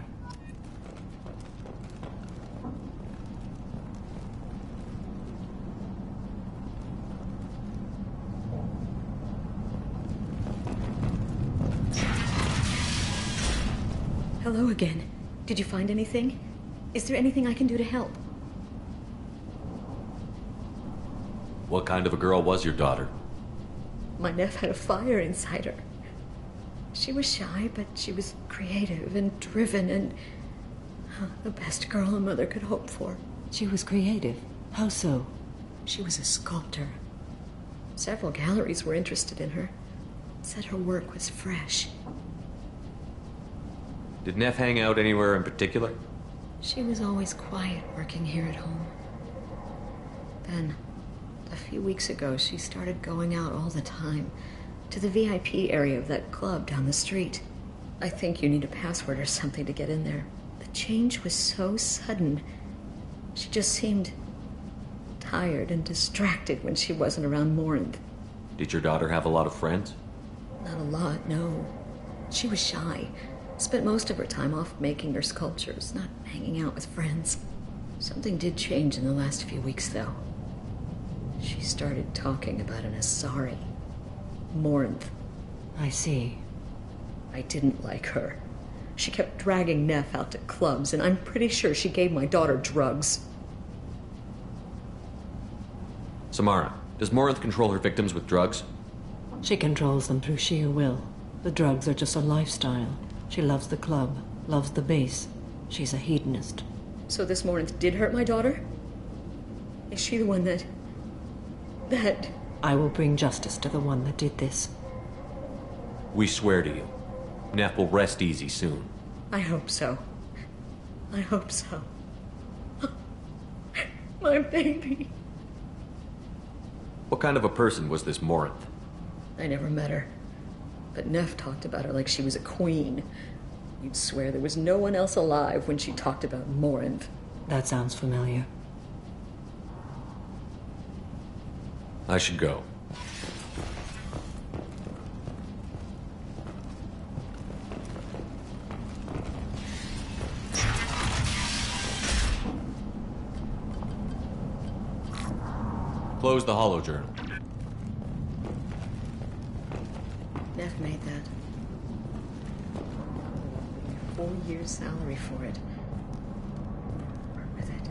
Hello again. Did you find anything? Is there anything I can do to help? What kind of a girl was your daughter? My Neff had a fire inside her. She was shy, but she was creative and driven and the best girl a mother could hope for. She was creative. How so? She was a sculptor. Several galleries were interested in her. Said her work was fresh. Did Neff hang out anywhere in particular? She was always quiet working here at home. Then, a few weeks ago, she started going out all the time to the VIP area of that club down the street. I think you need a password or something to get in there. The change was so sudden. She just seemed tired and distracted when she wasn't around Morinth. Did your daughter have a lot of friends? Not a lot, no. She was shy. Spent most of her time off making her sculptures, not hanging out with friends. Something did change in the last few weeks, though. She started talking about an Asari. Morinth. I see. I didn't like her. She kept dragging Neff out to clubs, and I'm pretty sure she gave my daughter drugs. Samara, does Morinth control her victims with drugs? She controls them through sheer will. The drugs are just a lifestyle. She loves the club, loves the base. She's a hedonist. So this Morinth did hurt my daughter? Is she the one that... I will bring justice to the one that did this. We swear to you. Neff will rest easy soon. I hope so. I hope so. My baby. What kind of a person was this Morinth? I never met her. But Neff talked about her like she was a queen. You'd swear there was no one else alive when she talked about Morinth. That sounds familiar. I should go. Close the holo journal. Neff made that. 4 years' salary for it. Work with it.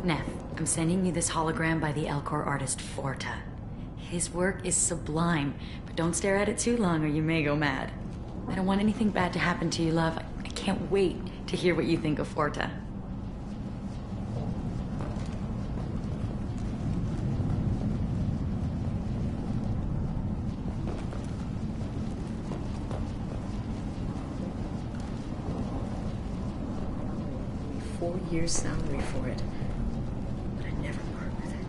Neff, I'm sending you this hologram by the Elcor artist Forta. His work is sublime, but don't stare at it too long or you may go mad. I don't want anything bad to happen to you, love. I can't wait to hear what you think of Forta. Year's salary for it, but I'd never part with it.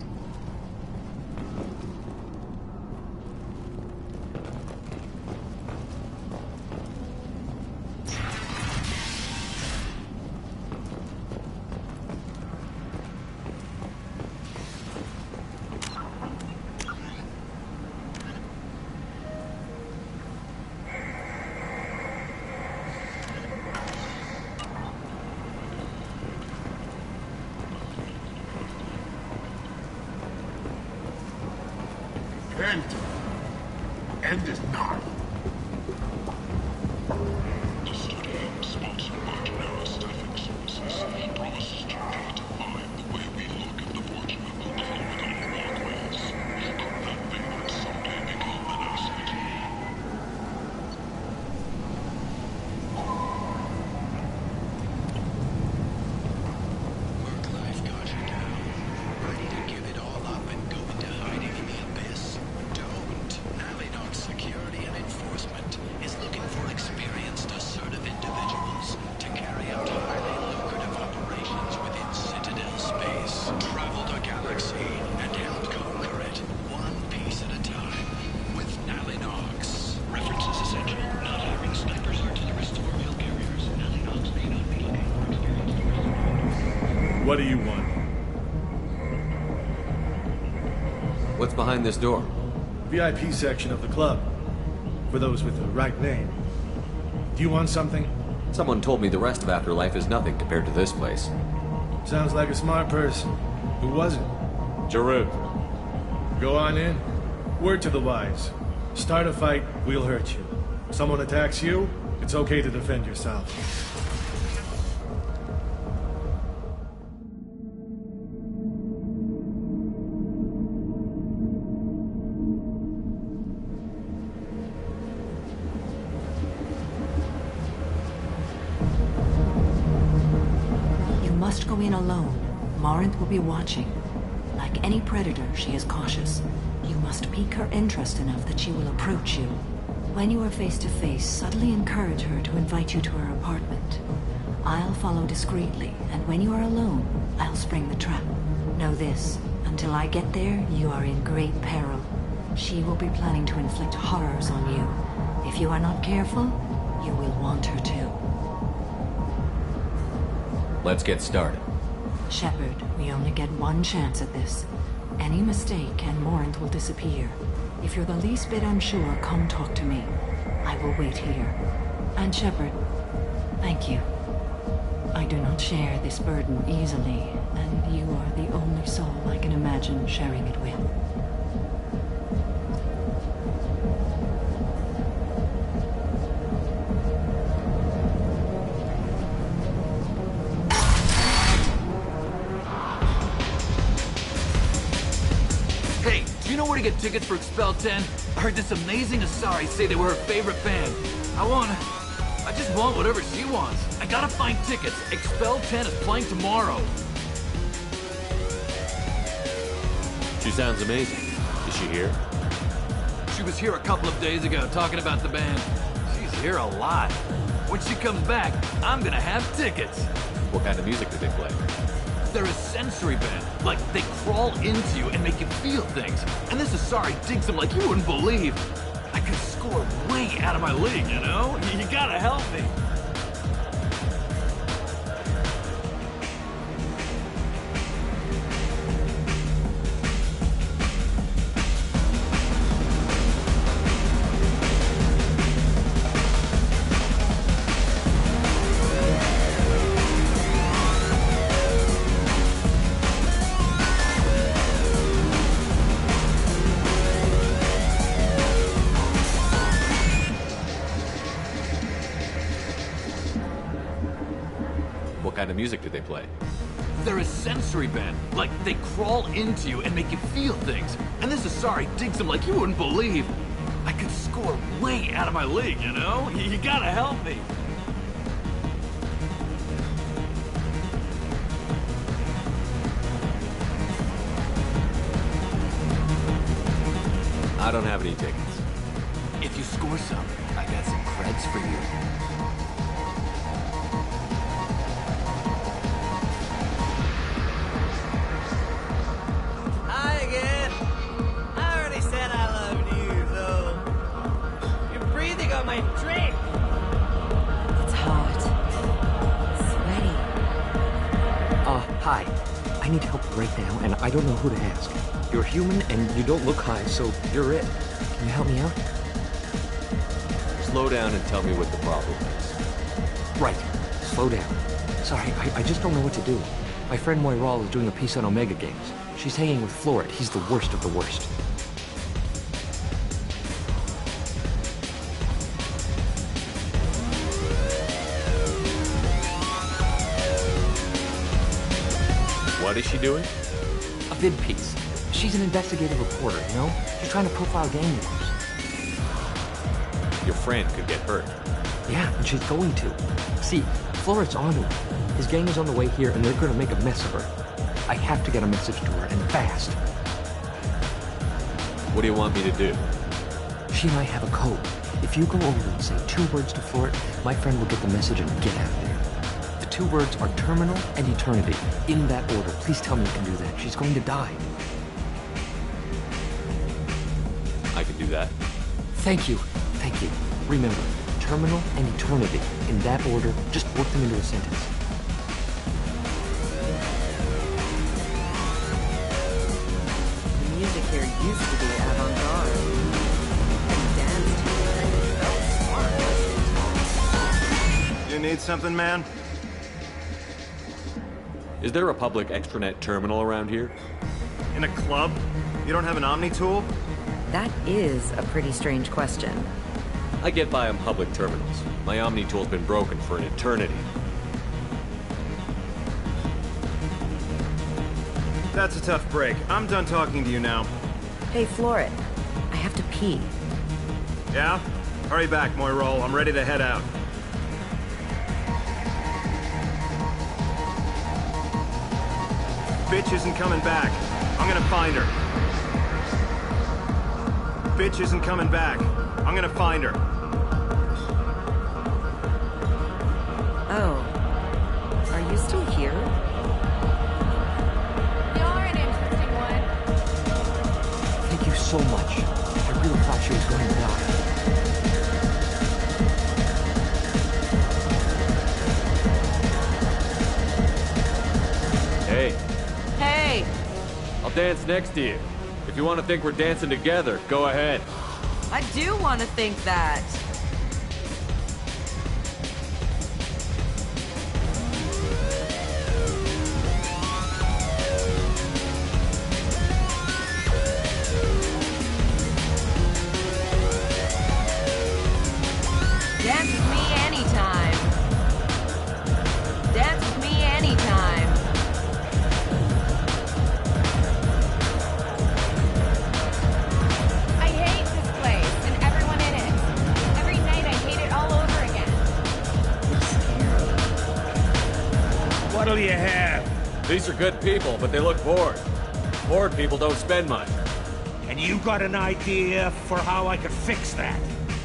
End it now. The studio, sponsored by Canara Staffing Services, promises to redefine the way we look at the fortunate will culminate walkways. But that thing would someday become an asset. Work life got you down. Ready to give it all up and go into hiding in the abyss? Don't. Nalinox Security and Enforcement is looking for experienced, assertive individuals to carry out highly lucrative operations within Citadel space. Travel the galaxy and help conquer it, one piece at a time, with Nalinox. References essential. Not hiring snipers, artillerists, or mail carriers. Nalinox may not be looking for experienced. What do you want? What's behind this door? VIP section of the club. For those with the right name. Do you want something? Someone told me the rest of Afterlife is nothing compared to this place. Sounds like a smart person. Who was it? Jarut. Go on in. Word to the wise. Start a fight, we'll hurt you. Someone attacks you, It's okay to defend yourself. You must go in alone. Morinth will be watching. Like any predator, she is cautious. You must pique her interest enough that she will approach you. When you are face to face, subtly encourage her to invite you to her apartment. I'll follow discreetly, and when you are alone, I'll spring the trap. Know this, until I get there, you are in great peril. She will be planning to inflict horrors on you. If you are not careful, you will want her to. Let's get started. Shepard, we only get one chance at this. Any mistake and Morinth will disappear. If you're the least bit unsure, come talk to me. I will wait here. And Shepard, thank you. I do not share this burden easily, and you are the only soul I can imagine sharing it with. You know where to get tickets for Expel 10? I heard this amazing Asari say they were her favorite band. I just want whatever she wants. I gotta find tickets. Expel 10 is playing tomorrow. She sounds amazing. Is she here? She was here a couple of days ago talking about the band. She's here a lot. When she comes back, I'm gonna have tickets. What kind of music do they play? They're a sensory band. Like, they crawl into you and make you feel things. And this Asari digs them like you wouldn't believe. I could score way out of my league, you know? You gotta help me. What kind of music do they play? They're a sensory band. Like, they crawl into you and make you feel things. And this Asari digs them like you wouldn't believe. I could score way out of my league, you know? You gotta help me. I don't have any tickets. If you score some, I got some creds for you. Hi again. I already said I loved you, though. You're breathing on my drink. It's hot. Sweaty. Hi. I need help right now, and I don't know who to ask. You're human, and you don't look high, so you're it. Can you help me out? Slow down and tell me what the problem is. Right. Slow down. Sorry, I just don't know what to do. My friend Moiral is doing a piece on Omega Games. She's hanging with Florid. He's the worst of the worst. What is she doing? A vid piece. She's an investigative reporter, you know? She's trying to profile gang wars. Your friend could get hurt. Yeah, and she's going to. See, Florid's onto her. His gang is on the way here, and they're going to make a mess of her. I have to get a message to her, and fast. What do you want me to do? She and I have a code. If you go over and say 2 words to Florid, my friend will get the message and get out of there. The 2 words are terminal and eternity. In that order. Please tell me you can do that. She's going to die. I can do that. Thank you. Thank you. Remember, terminal and eternity. In that order, just work them into a sentence. The music here used to be avant-garde. And danced to it. Felt smart. You need something, man? Is there a public extranet terminal around here? In a club? You don't have an Omni tool? That is a pretty strange question. I get by on public terminals. My Omni tool's been broken for an eternity. That's a tough break. I'm done talking to you now. Hey, Florid. I have to pee. Yeah? Hurry back, Moirol. I'm ready to head out. Bitch isn't coming back. I'm gonna find her. Bitch isn't coming back. I'm gonna find her. Oh. Are you still here? You're an interesting one. Thank you so much. I really thought she was going to die. Hey, Hey! I'll dance next to you. If you want to think we're dancing together, go ahead. I do want to think that. Dance with me anytime. Dance with me anytime. I hate this place and everyone in it. Every night I hate it all over again. What'll you have? These are good people, but they look bored. Bored people don't spend much. And you got an idea for how I could fix that?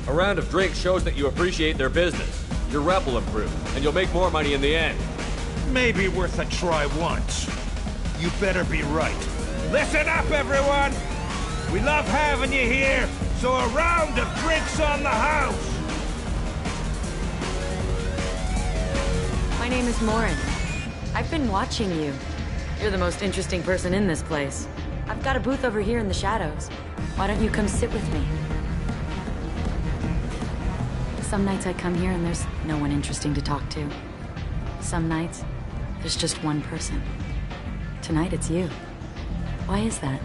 A round of drinks shows that you appreciate their business. Your rep will improve, and you'll make more money in the end. Maybe worth a try once. You better be right. Listen up, everyone! We love having you here, so a round of drinks on the house! My name is Morin. I've been watching you. You're the most interesting person in this place. I've got a booth over here in the shadows. Why don't you come sit with me? Some nights I come here and there's no one interesting to talk to. Some nights, there's just one person. Tonight it's you. Why is that?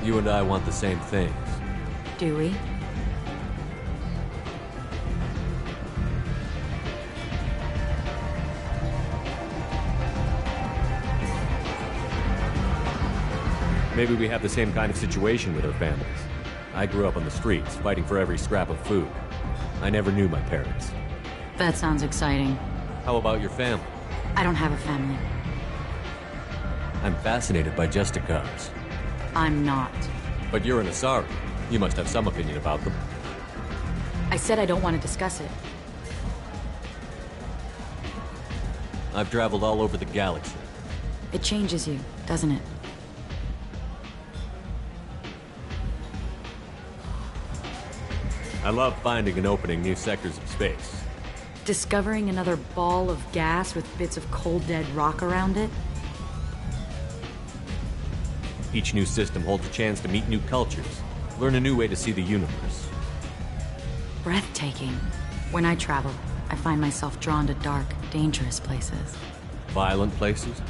You and I want the same things. Do we? Maybe we have the same kind of situation with our families. I grew up on the streets, fighting for every scrap of food. I never knew my parents. That sounds exciting. How about your family? I don't have a family. I'm fascinated by Justicars. I'm not. But you're an Asari. You must have some opinion about them. I said I don't want to discuss it. I've traveled all over the galaxy. It changes you, doesn't it? I love finding and opening new sectors of space. Discovering another ball of gas with bits of cold dead rock around it? Each new system holds a chance to meet new cultures, learn a new way to see the universe. Breathtaking. When I travel, I find myself drawn to dark, dangerous places. Violent places?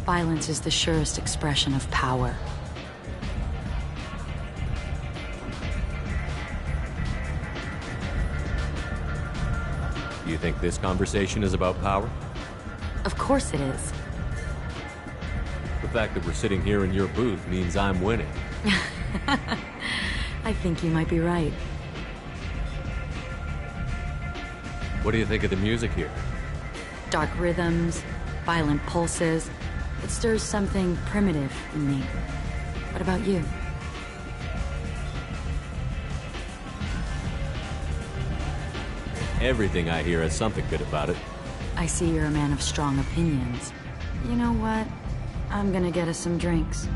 Violence is the surest expression of power. Do you think this conversation is about power? Of course it is. The fact that we're sitting here in your booth means I'm winning. I think you might be right. What do you think of the music here? Dark rhythms, violent pulses. It stirs something primitive in me. What about you? Everything I hear has something good about it. I see you're a man of strong opinions. You know what? I'm gonna get us some drinks.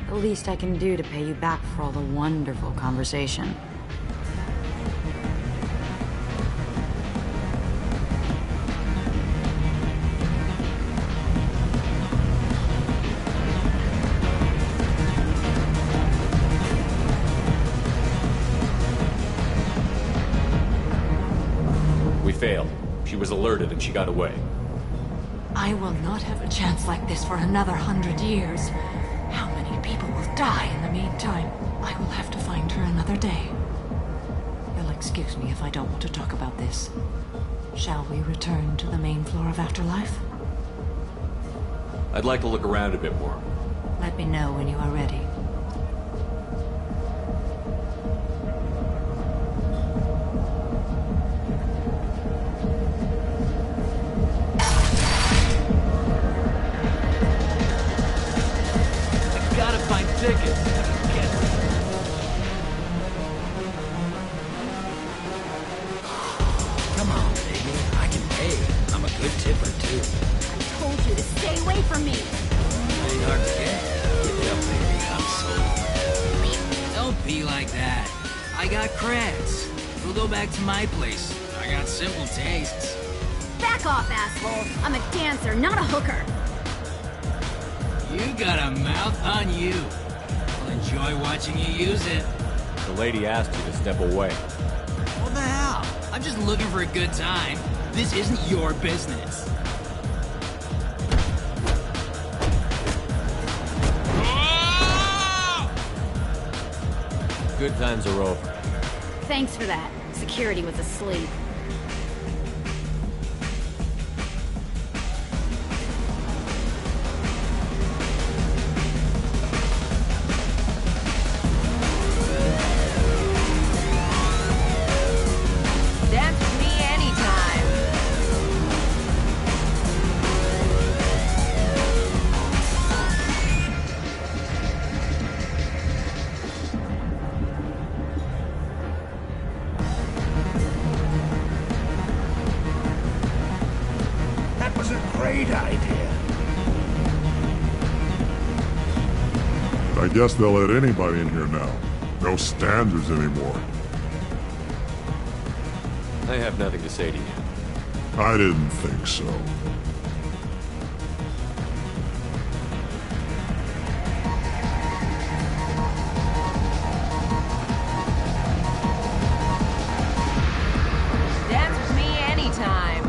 The least I can do to pay you back for all the wonderful conversation. We failed. She was alerted and she got away. I will not have a chance like this for another 100 years. How many people will die in the meantime? I will have to find her another day. You'll excuse me if I don't want to talk about this. Shall we return to the main floor of Afterlife? I'd like to look around a bit more. Let me know when you are ready. I gotta find tickets. Come on, baby. I can pay. I'm a good tipper, too. Told you to stay away from me. Ain't hard to get. Give it up, baby. I'm sold. Don't be like that. I got creds. We'll go back to my place. I got simple tastes. Back off, asshole. I'm a dancer, not a hooker. You got a mouth on you. I'll enjoy watching you use it. The lady asked you to step away. What the hell? I'm just looking for a good time. This isn't your business. Good times are over. Thanks for that. Security was asleep. Dance with me anytime. That was a great idea. I guess they'll let anybody in here now. No standards anymore. I have nothing to say to you. I didn't think so. Dance with me anytime.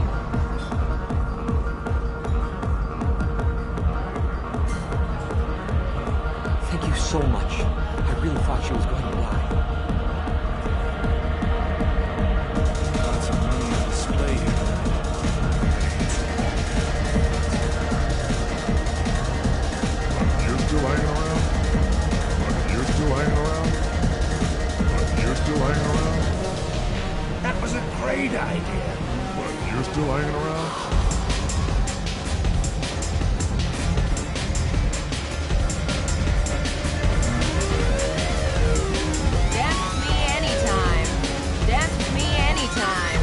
Thank you so much. I really thought she was going to die. Lots of money on display here. You still hanging around? You still hanging around? You still hanging around? That was a great idea. You still hanging around? Dance with me anytime. Dance with me anytime.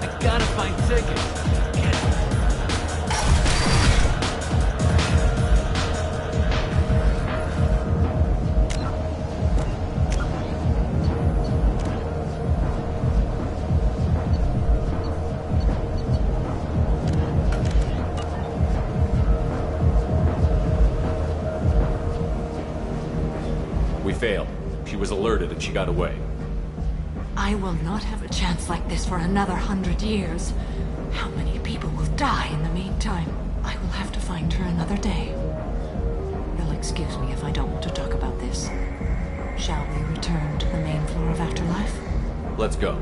I gotta find tickets. We failed. She was alerted and she got away. I will not have a chance like this for another 100 years. How many people will die in the meantime? I will have to find her another day. You'll excuse me if I don't want to talk about this. Shall we return to the main floor of Afterlife? Let's go.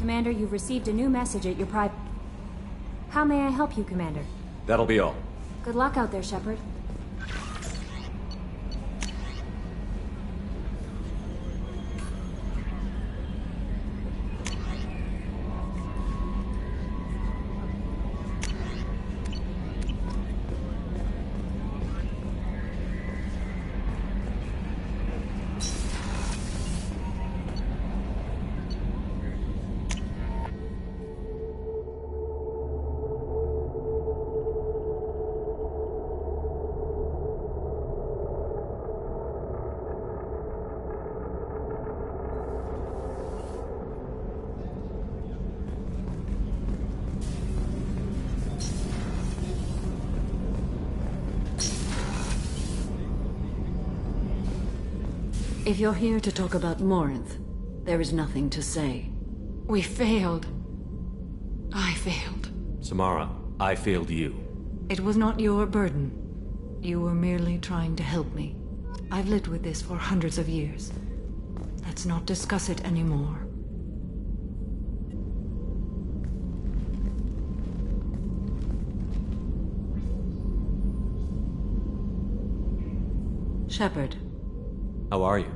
Commander, you've received a new message at your private... How may I help you, Commander? That'll be all. Good luck out there, Shepard. If you're here to talk about Morinth, there is nothing to say. We failed. I failed. Samara, I failed you. It was not your burden. You were merely trying to help me. I've lived with this for hundreds of years. Let's not discuss it anymore. Shepard. How are you?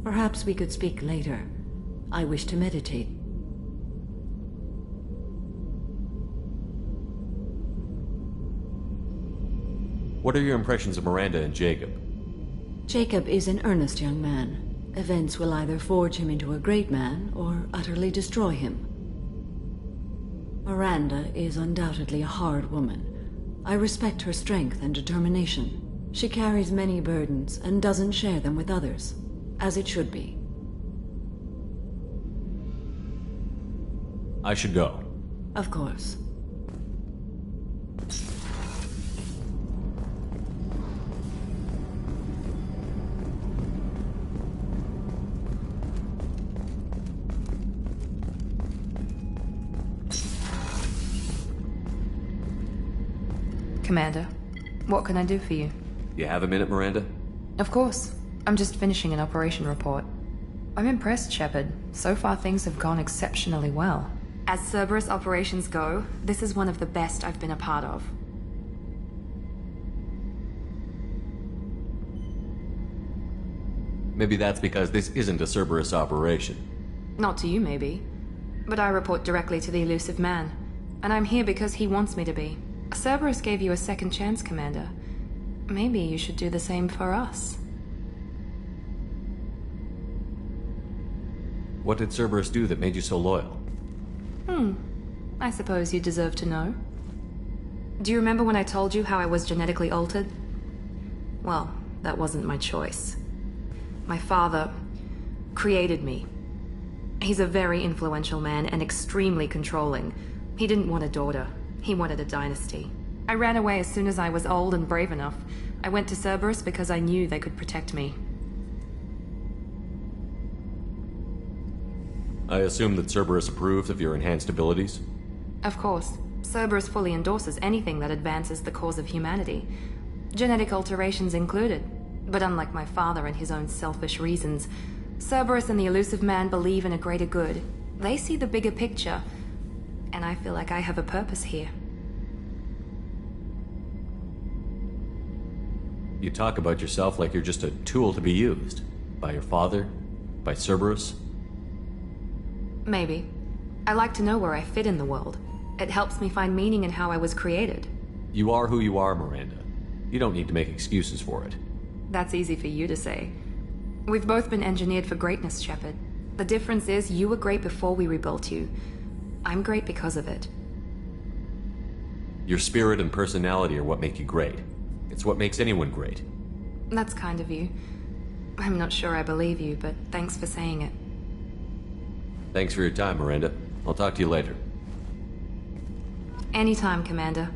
Perhaps we could speak later. I wish to meditate. What are your impressions of Miranda and Jacob? Jacob is an earnest young man. Events will either forge him into a great man or utterly destroy him. Miranda is undoubtedly a hard woman. I respect her strength and determination. She carries many burdens and doesn't share them with others, as it should be. I should go. Of course. Commander, what can I do for you? You have a minute, Miranda? Of course. I'm just finishing an operation report. I'm impressed, Shepard. So far things have gone exceptionally well. As Cerberus operations go, this is one of the best I've been a part of. Maybe that's because this isn't a Cerberus operation. Not to you, maybe. But I report directly to the Elusive Man. And I'm here because he wants me to be. Cerberus gave you a second chance, Commander. Maybe you should do the same for us. What did Cerberus do that made you so loyal? I suppose you deserve to know. Do you remember when I told you how I was genetically altered? Well, that wasn't my choice. My father created me. He's a very influential man and extremely controlling. He didn't want a daughter. He wanted a dynasty. I ran away as soon as I was old and brave enough. I went to Cerberus because I knew they could protect me. I assume that Cerberus approved of your enhanced abilities? Of course. Cerberus fully endorses anything that advances the cause of humanity. Genetic alterations included. But unlike my father and his own selfish reasons, Cerberus and the Elusive Man believe in a greater good. They see the bigger picture, and I feel like I have a purpose here. You talk about yourself like you're just a tool to be used. By your father? By Cerberus? Maybe. I like to know where I fit in the world. It helps me find meaning in how I was created. You are who you are, Miranda. You don't need to make excuses for it. That's easy for you to say. We've both been engineered for greatness, Shepard. The difference is you were great before we rebuilt you. I'm great because of it. Your spirit and personality are what make you great. It's what makes anyone great. That's kind of you. I'm not sure I believe you, but thanks for saying it. Thanks for your time, Miranda. I'll talk to you later. Anytime, Commander.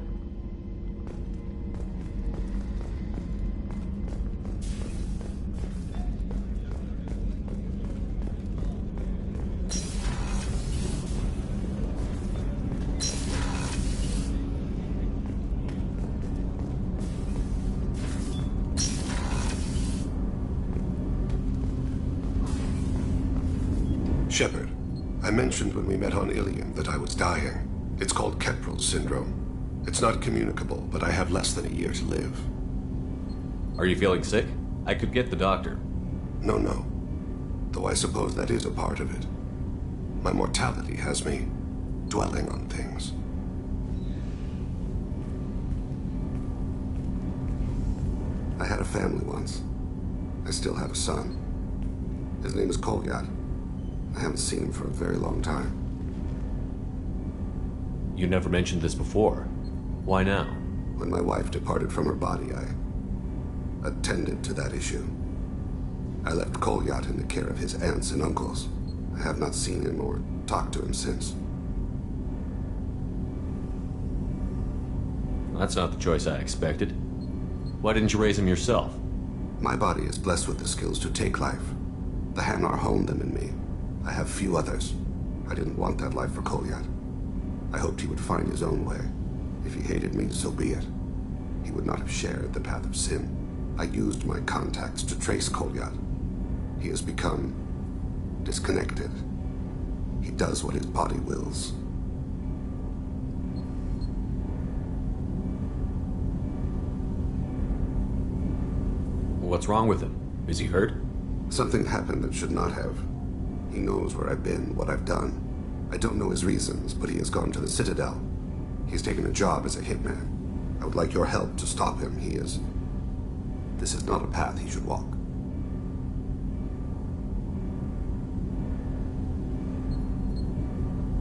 Shepard, I mentioned when we met on Ilium that I was dying. It's called Keprel syndrome. It's not communicable, but I have less than a year to live. Are you feeling sick? I could get the doctor. No. Though I suppose that is a part of it. My mortality has me dwelling on things. I had a family once. I still have a son. His name is Kolyat. I haven't seen him for a very long time. You never mentioned this before. Why now? When my wife departed from her body, I attended to that issue. I left Kolyat in the care of his aunts and uncles. I have not seen him or talked to him since. That's not the choice I expected. Why didn't you raise him yourself? My body is blessed with the skills to take life. The Hanar honed them in me. I have few others. I didn't want that life for Kolyat. I hoped he would find his own way. If he hated me, so be it. He would not have shared the path of sin. I used my contacts to trace Kolyat. He has become disconnected. He does what his body wills. What's wrong with him? Is he hurt? Something happened that should not have. He knows where I've been, what I've done. I don't know his reasons, but he has gone to the Citadel. He's taken a job as a hitman. I would like your help to stop him. This is not a path he should walk.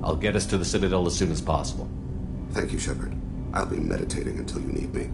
I'll get us to the Citadel as soon as possible. Thank you, Shepard. I'll be meditating until you need me.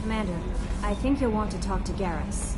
Commander, I think you'll want to talk to Garrus.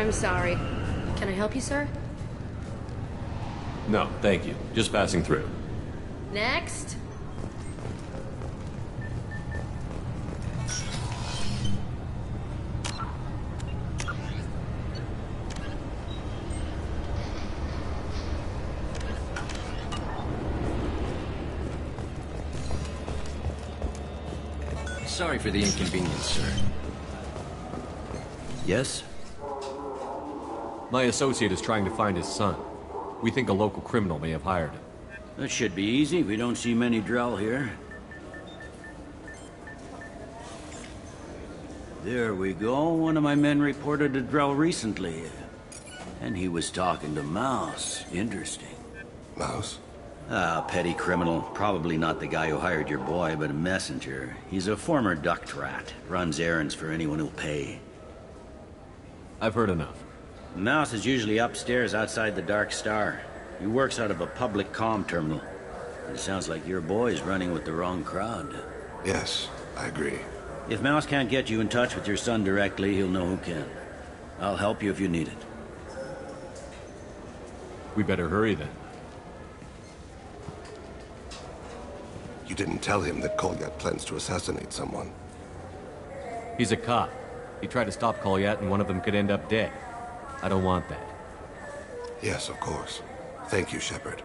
I'm sorry. Can I help you, sir? No, thank you. Just passing through. Next. Sorry for the inconvenience, sir. Yes? My associate is trying to find his son. We think a local criminal may have hired him. That should be easy. We don't see many Drell here. There we go. One of my men reported a Drell recently. And he was talking to Mouse. Interesting. Mouse? Ah, petty criminal. Probably not the guy who hired your boy, but a messenger. He's a former duct rat. Runs errands for anyone who'll pay. I've heard enough. Mouse is usually upstairs outside the Dark Star. He works out of a public comm terminal. It sounds like your boy's running with the wrong crowd. Yes, I agree. If Mouse can't get you in touch with your son directly, he'll know who can. I'll help you if you need it. We better hurry then. You didn't tell him that Kolyat plans to assassinate someone. He's a cop. He tried to stop Kolyat and one of them could end up dead. I don't want that. Yes, of course. Thank you, Shepard.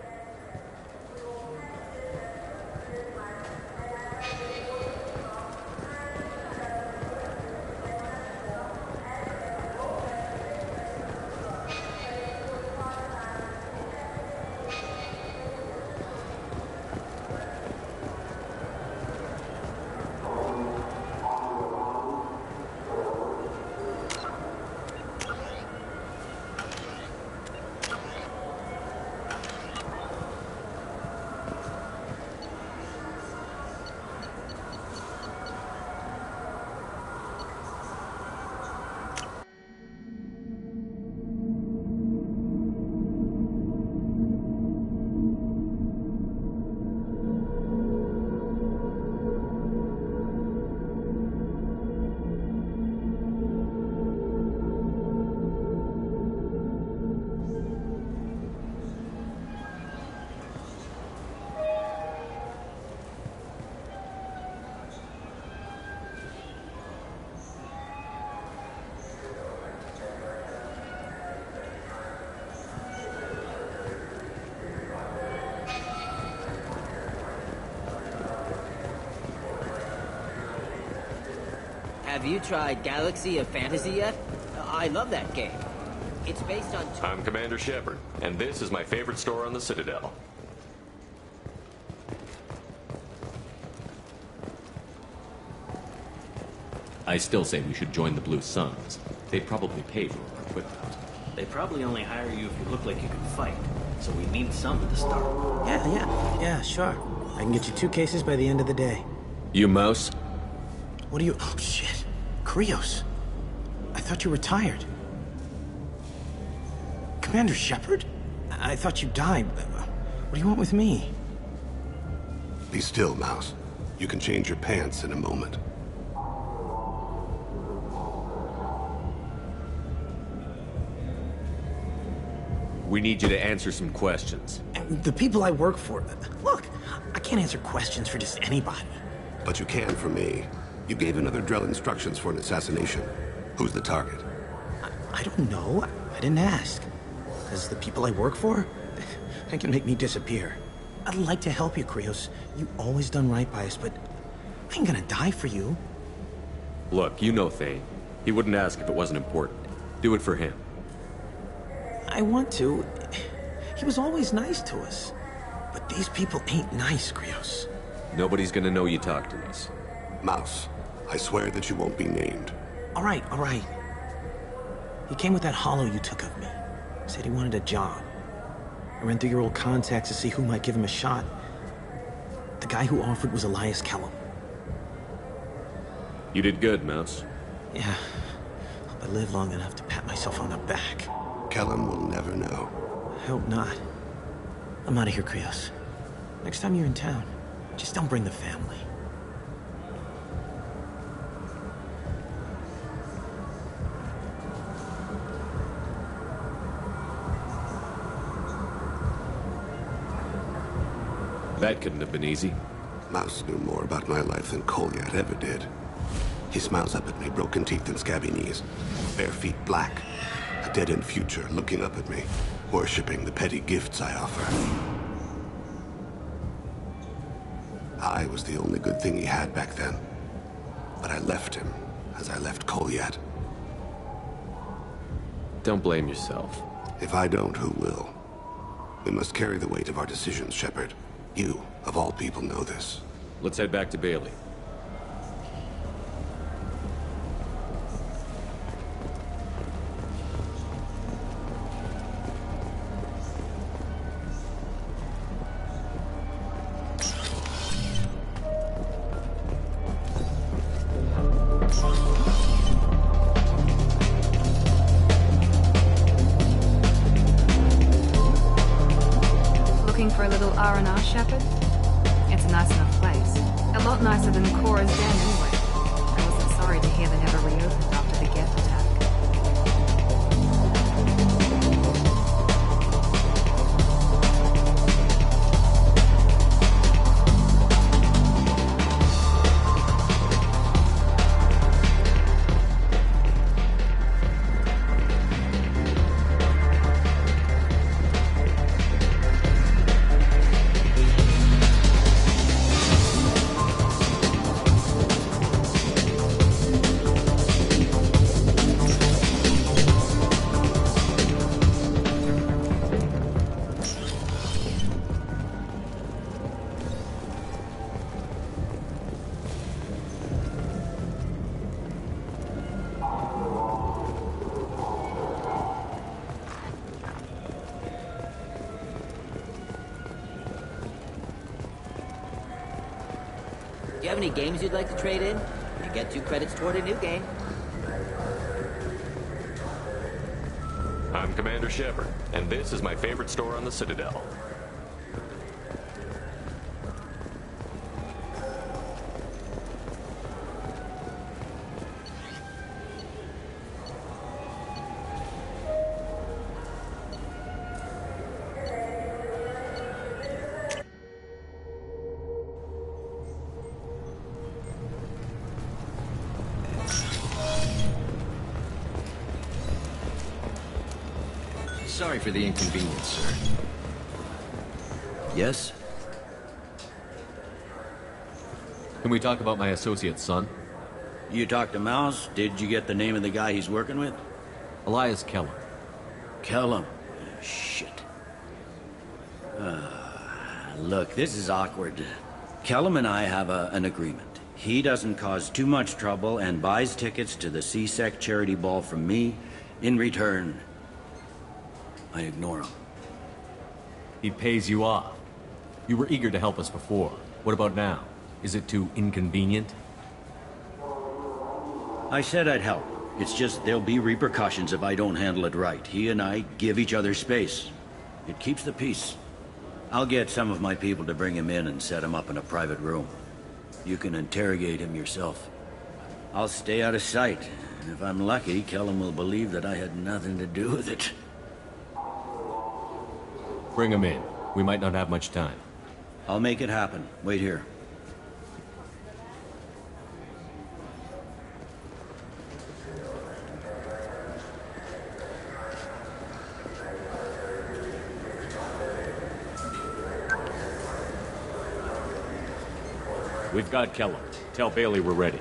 Have you tried Galaxy of Fantasy yet? I love that game. It's based on... I'm Commander Shepard, and this is my favorite store on the Citadel. I still say we should join the Blue Suns. They'd probably pay for our equipment. They probably only hire you if you look like you can fight. So we need some at the start. Yeah, sure. I can get you 2 cases by the end of the day. You Mouse? What are you... Oh, shit. Krios. I thought you retired. Commander Shepard? I thought you died. What do you want with me? Be still, Mouse. You can change your pants in a moment. We need you to answer some questions. The people I work for... Look, I can't answer questions for just anybody. But you can for me. You gave another Drell instructions for an assassination. Who's the target? I don't know. I didn't ask. Because the people I work for, they can make me disappear. I'd like to help you, Krios. You've always done right by us, but I ain't gonna die for you. Look, you know Thane. He wouldn't ask if it wasn't important. Do it for him. I want to. He was always nice to us. But these people ain't nice, Krios. Nobody's gonna know you talked to us. Mouse, I swear that you won't be named. All right. He came with that hollow you took of me. Said he wanted a job. I ran through your old contacts to see who might give him a shot. The guy who offered was Elias Kellum. You did good, Mouse. Yeah. Hope I live long enough to pat myself on the back. Kellum will never know. I hope not. I'm out of here, Krios. Next time you're in town, just don't bring the family. That couldn't have been easy. Mouse knew more about my life than Kolyat ever did. He smiles up at me, broken teeth and scabby knees, bare feet black, a dead-end future looking up at me, worshipping the petty gifts I offer. I was the only good thing he had back then, but I left him as I left Kolyat. Don't blame yourself. If I don't, who will? We must carry the weight of our decisions, Shepard. You, of all people, know this. Let's head back to Bailey. Looking for a little R&R, Shepard? It's a nice enough place. A lot nicer than Cora's den, anyway. I wasn't sorry to hear they never reopened after the Geth attack. Do you have any games you'd like to trade in? You get 2 credits toward a new game. I'm Commander Shepard, and this is my favorite store on the Citadel. Sorry for the inconvenience, sir. Yes? Can we talk about my associate's son? You talked to Mouse? Did you get the name of the guy he's working with? Elias Kellum. Kellum? Shit. Look, this is awkward. Kellum and I have an agreement. He doesn't cause too much trouble and buys tickets to the C-Sec charity ball from me. In return, I ignore him. He pays you off. You were eager to help us before. What about now? Is it too inconvenient? I said I'd help. It's just there'll be repercussions if I don't handle it right. He and I give each other space. It keeps the peace. I'll get some of my people to bring him in and set him up in a private room. You can interrogate him yourself. I'll stay out of sight. And if I'm lucky, Kellum will believe that I had nothing to do with it. Bring him in. We might not have much time. I'll make it happen. Wait here. We've got Kellum. Tell Bailey we're ready.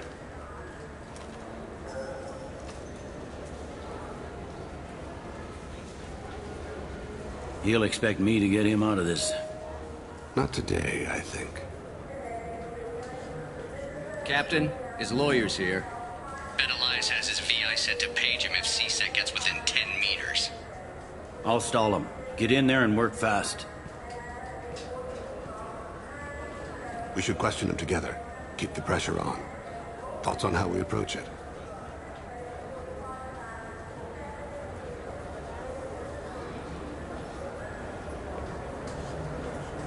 He'll expect me to get him out of this. Not today, I think. Captain, his lawyer's here. Bet Elias has his VI set to page him if C-Sec gets within 10 meters. I'll stall him. Get in there and work fast. We should question him together. Keep the pressure on. Thoughts on how we approach it?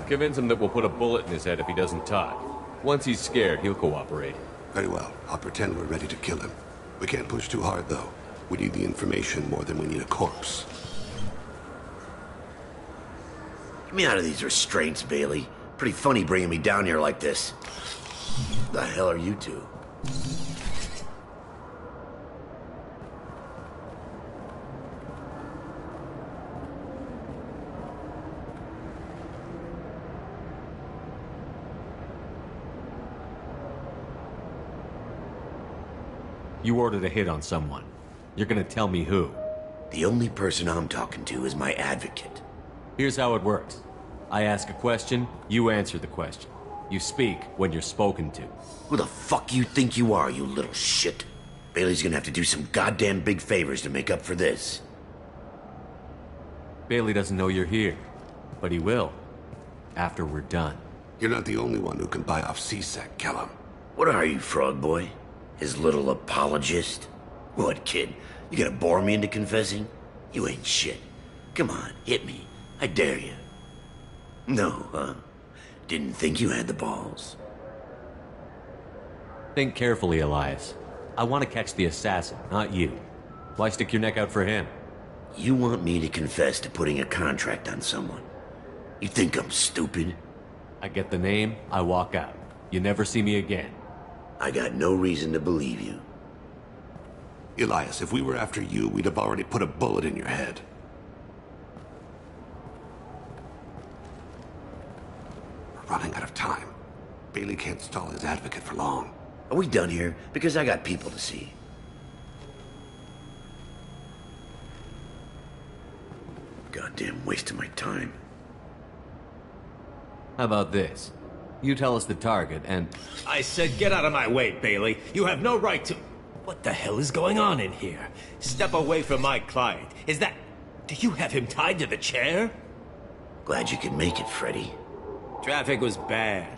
Convince him that we'll put a bullet in his head if he doesn't talk. Once he's scared, he'll cooperate. Very well. I'll pretend we're ready to kill him. We can't push too hard, though. We need the information more than we need a corpse. Get me out of these restraints, Bailey. Pretty funny bringing me down here like this. The hell are you two? You ordered a hit on someone. You're gonna tell me who? The only person I'm talking to is my advocate. Here's how it works. I ask a question, you answer the question. You speak when you're spoken to. Who the fuck you think you are, you little shit? Bailey's gonna have to do some goddamn big favors to make up for this. Bailey doesn't know you're here, but he will. After we're done. You're not the only one who can buy off C-Sec, Kellum. What are you, Frog Boy? His little apologist? What, kid? You gonna bore me into confessing? You ain't shit. Come on, hit me. I dare you. No, huh? Didn't think you had the balls. Think carefully, Elias. I want to catch the assassin, not you. Why stick your neck out for him? You want me to confess to putting a contract on someone? You think I'm stupid? I get the name, I walk out. You never see me again. I got no reason to believe you. Elias, if we were after you, we'd have already put a bullet in your head. We're running out of time. Bailey can't stall his advocate for long. Are we done here? Because I got people to see. Goddamn waste of my time. How about this? You tell us the target and... I said get out of my way, Bailey. You have no right to... What the hell is going on in here? Step away from my client. Is that... Do you have him tied to the chair? Glad you could make it, Freddy. Traffic was bad.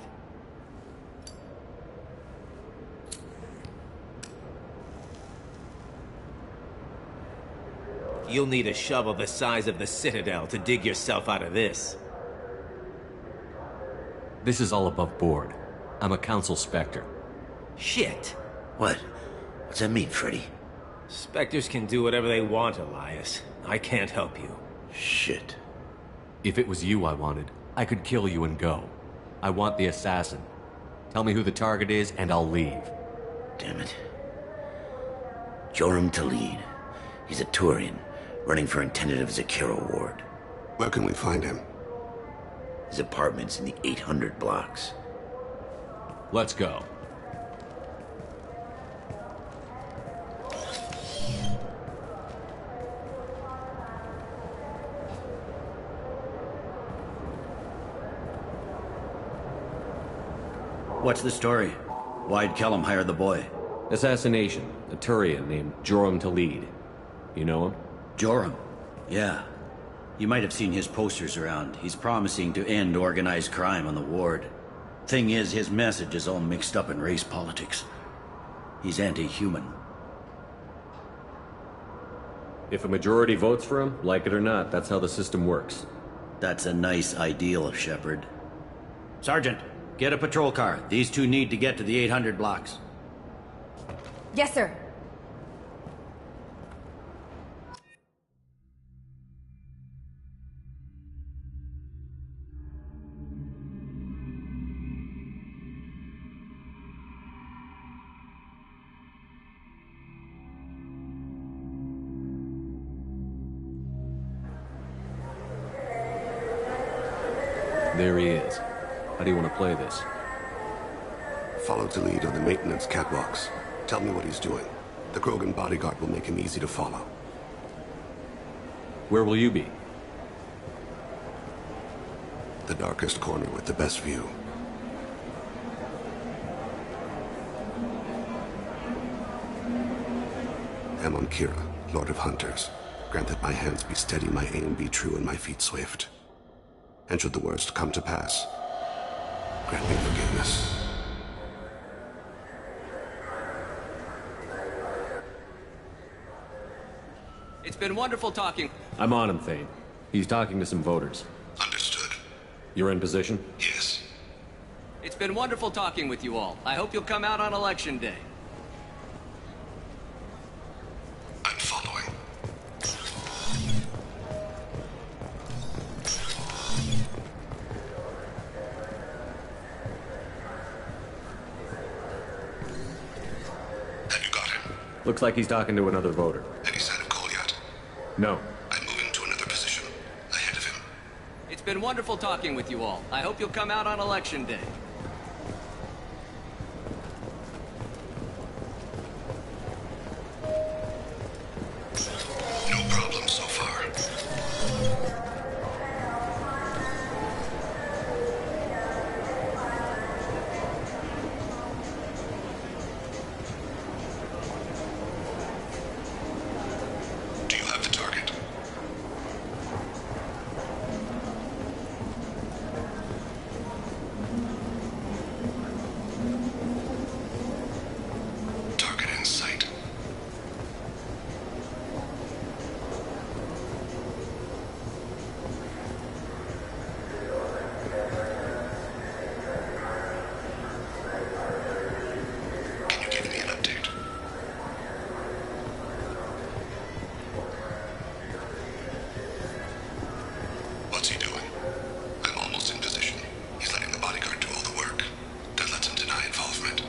You'll need a shovel the size of the Citadel to dig yourself out of this. This is all above board. I'm a council specter. Shit. What? What's that mean, Freddy? Spectres can do whatever they want, Elias. I can't help you. Shit. If it was you I wanted, I could kill you and go. I want the assassin. Tell me who the target is, and I'll leave. Damn it. Joram Talid. He's a Turian, running for a tentative Zakiro ward. Where can we find him? His apartment's in the 800 blocks. Let's go. What's the story? Why'd Kellum hire the boy? Assassination. A Turian named Joram Talid. You know him? Joram? Yeah. You might have seen his posters around. He's promising to end organized crime on the ward. Thing is, his message is all mixed up in race politics. He's anti-human. If a majority votes for him, like it or not, that's how the system works. That's a nice ideal, Shepard. Sergeant, get a patrol car. These two need to get to the 800 blocks. Yes, sir. There he is. How do you want to play this? Follow Talid on the maintenance catwalks. Tell me what he's doing. The Krogan bodyguard will make him easy to follow. Where will you be? The darkest corner with the best view. Amon Kira, Lord of Hunters. Grant that my hands be steady, my aim be true, and my feet swift. And should the worst come to pass, grant me forgiveness. It's been wonderful talking. I'm on him, Thane. He's talking to some voters. Understood. You're in position? Yes. It's been wonderful talking with you all. I hope you'll come out on Election Day. I'm following. Looks like he's talking to another voter. Any sign of Kolyat? No. I'm moving to another position, ahead of him. It's been wonderful talking with you all. I hope you'll come out on Election Day. No problem so far. Do you have the target? Target in sight. Can you give me an update? What's he doing? I'm almost in position. He's letting the bodyguard do all the work. That lets him deny involvement.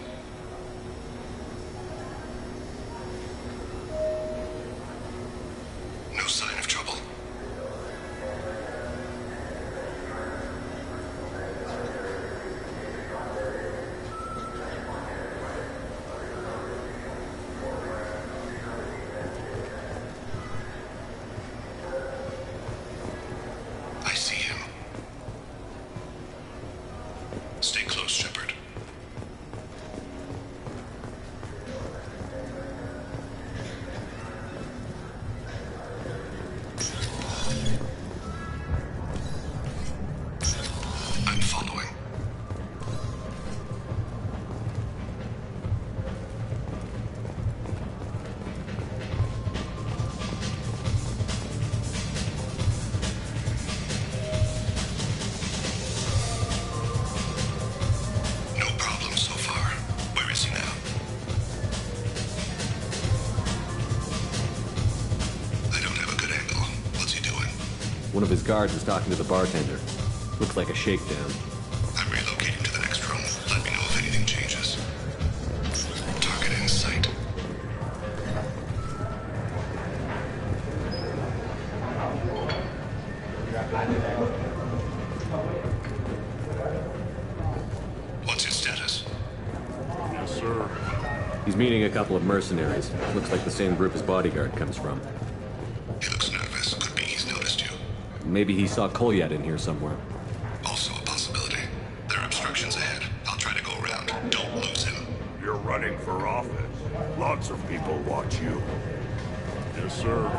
No sign of trouble. I see him. Stay close, Shepard. I'm following. No problem so far. Where is he now? I don't have a good angle. What's he doing? One of his guards is talking to the bartender. Looks like a shakedown. I'm relocating to the next room. Let me know if anything changes. Target in sight. What's his status? Yes, sir. He's meeting a couple of mercenaries. Looks like the same group his bodyguard comes from. He looks nervous. Could be he's noticed you. Maybe he saw Kolyat in here somewhere. Also a possibility. There are obstructions ahead. I'll try to go around. Don't lose him. You're running for office. Lots of people watch you. Yes, sir.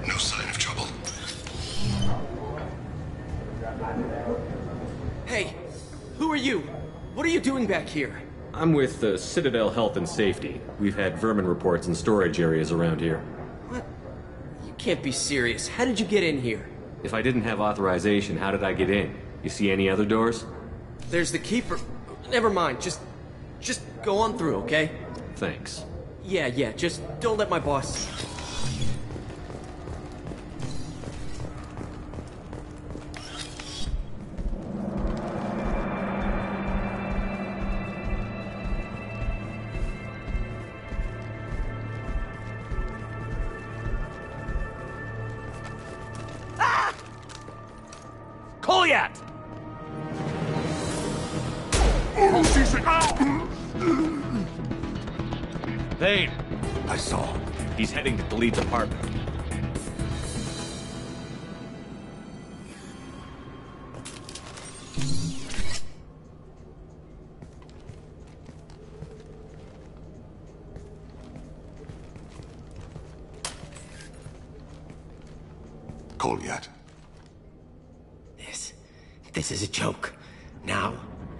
No sign of trouble. Hey, who are you? What are you doing back here? I'm with the Citadel Health and Safety. We've had vermin reports in storage areas around here. What? You can't be serious. How did you get in here? If I didn't have authorization, how did I get in? You see any other doors? There's the keeper. Never mind. Just go on through, okay? Thanks. Yeah, just don't let my boss... Kolyat! Thane! I saw him. He's heading to Khalid's apartment. Kolyat. This is a joke. Now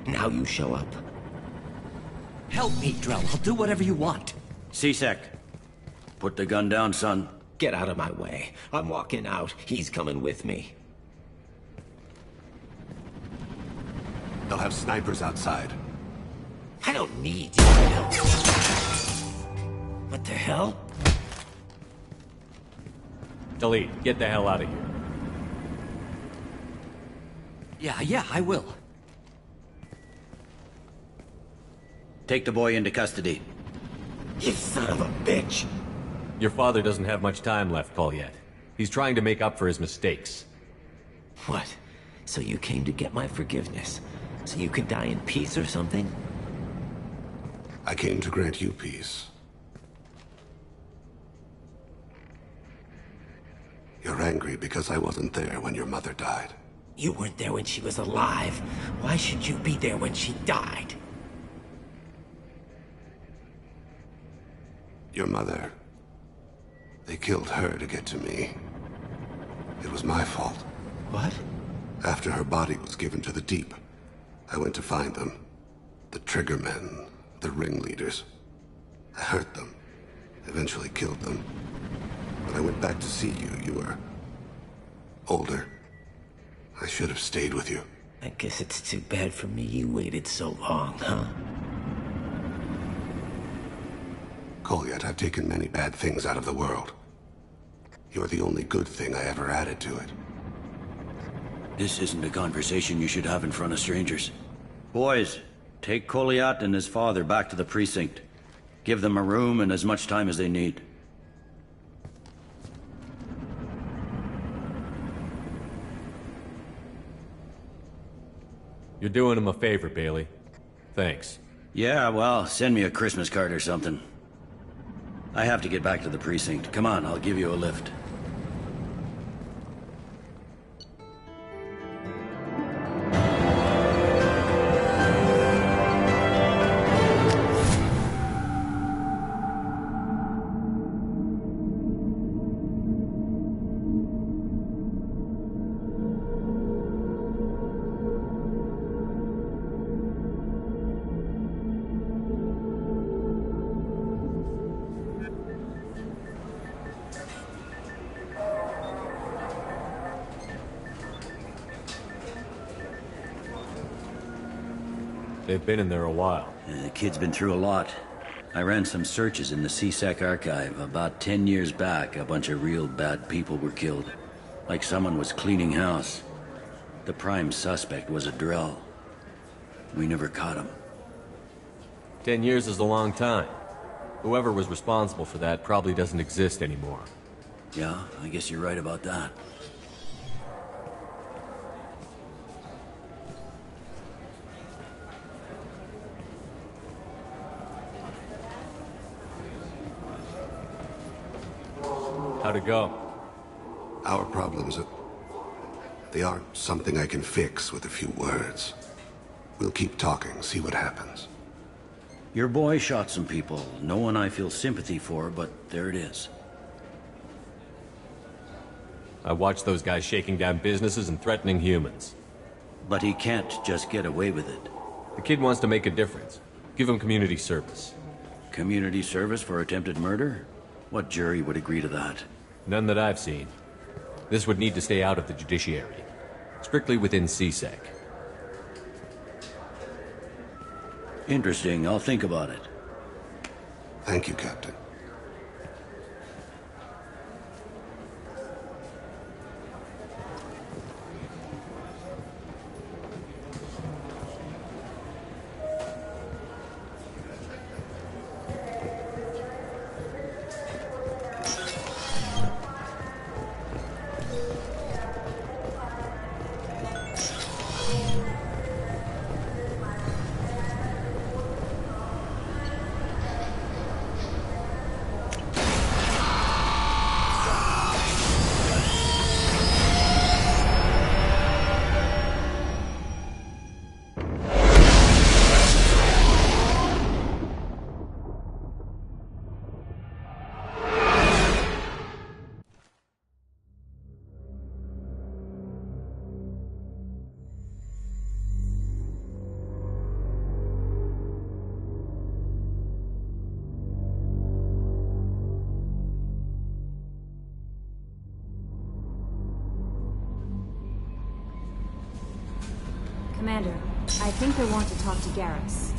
you show up. Help me, Drell. I'll do whatever you want. C-Sec, put the gun down, son. Get out of my way. I'm walking out. He's coming with me. They'll have snipers outside. I don't need your help. What the hell? Delete. Get the hell out of here. Yeah, I will. Take the boy into custody. You son of a bitch! Your father doesn't have much time left, Kolyat. He's trying to make up for his mistakes. What? So you came to get my forgiveness? So you could die in peace or something? I came to grant you peace. You're angry because I wasn't there when your mother died. You weren't there when she was alive. Why should you be there when she died? Your mother. They killed her to get to me. It was my fault. What? After her body was given to the Deep, I went to find them. The Triggermen, the ringleaders. I hurt them. Eventually killed them. When I went back to see you, you were older. I should have stayed with you. I guess it's too bad for me you waited so long, huh? Kolyat, I've taken many bad things out of the world. You're the only good thing I ever added to it. This isn't a conversation you should have in front of strangers. Boys, take Kolyat and his father back to the precinct. Give them a room and as much time as they need. You're doing him a favor, Bailey. Thanks. Yeah, well, send me a Christmas card or something. I have to get back to the precinct. Come on, I'll give you a lift. They've been in there a while. The kid's been through a lot. I ran some searches in the CSEC archive. About 10 years back, a bunch of real bad people were killed. Like someone was cleaning house. The prime suspect was a Drell. We never caught him. 10 years is a long time. Whoever was responsible for that probably doesn't exist anymore. Yeah, I guess you're right about that. How'd it go? Our problems they aren't something I can fix with a few words. We'll keep talking, see what happens. Your boy shot some people. No one I feel sympathy for, but there it is. I watched those guys shaking down businesses and threatening humans. But he can't just get away with it. The kid wants to make a difference. Give him community service. Community service for attempted murder? What jury would agree to that? None that I've seen. This would need to stay out of the judiciary. Strictly within CSEC. Interesting. I'll think about it. Thank you, Captain. Commander, I think they want to talk to Garrus.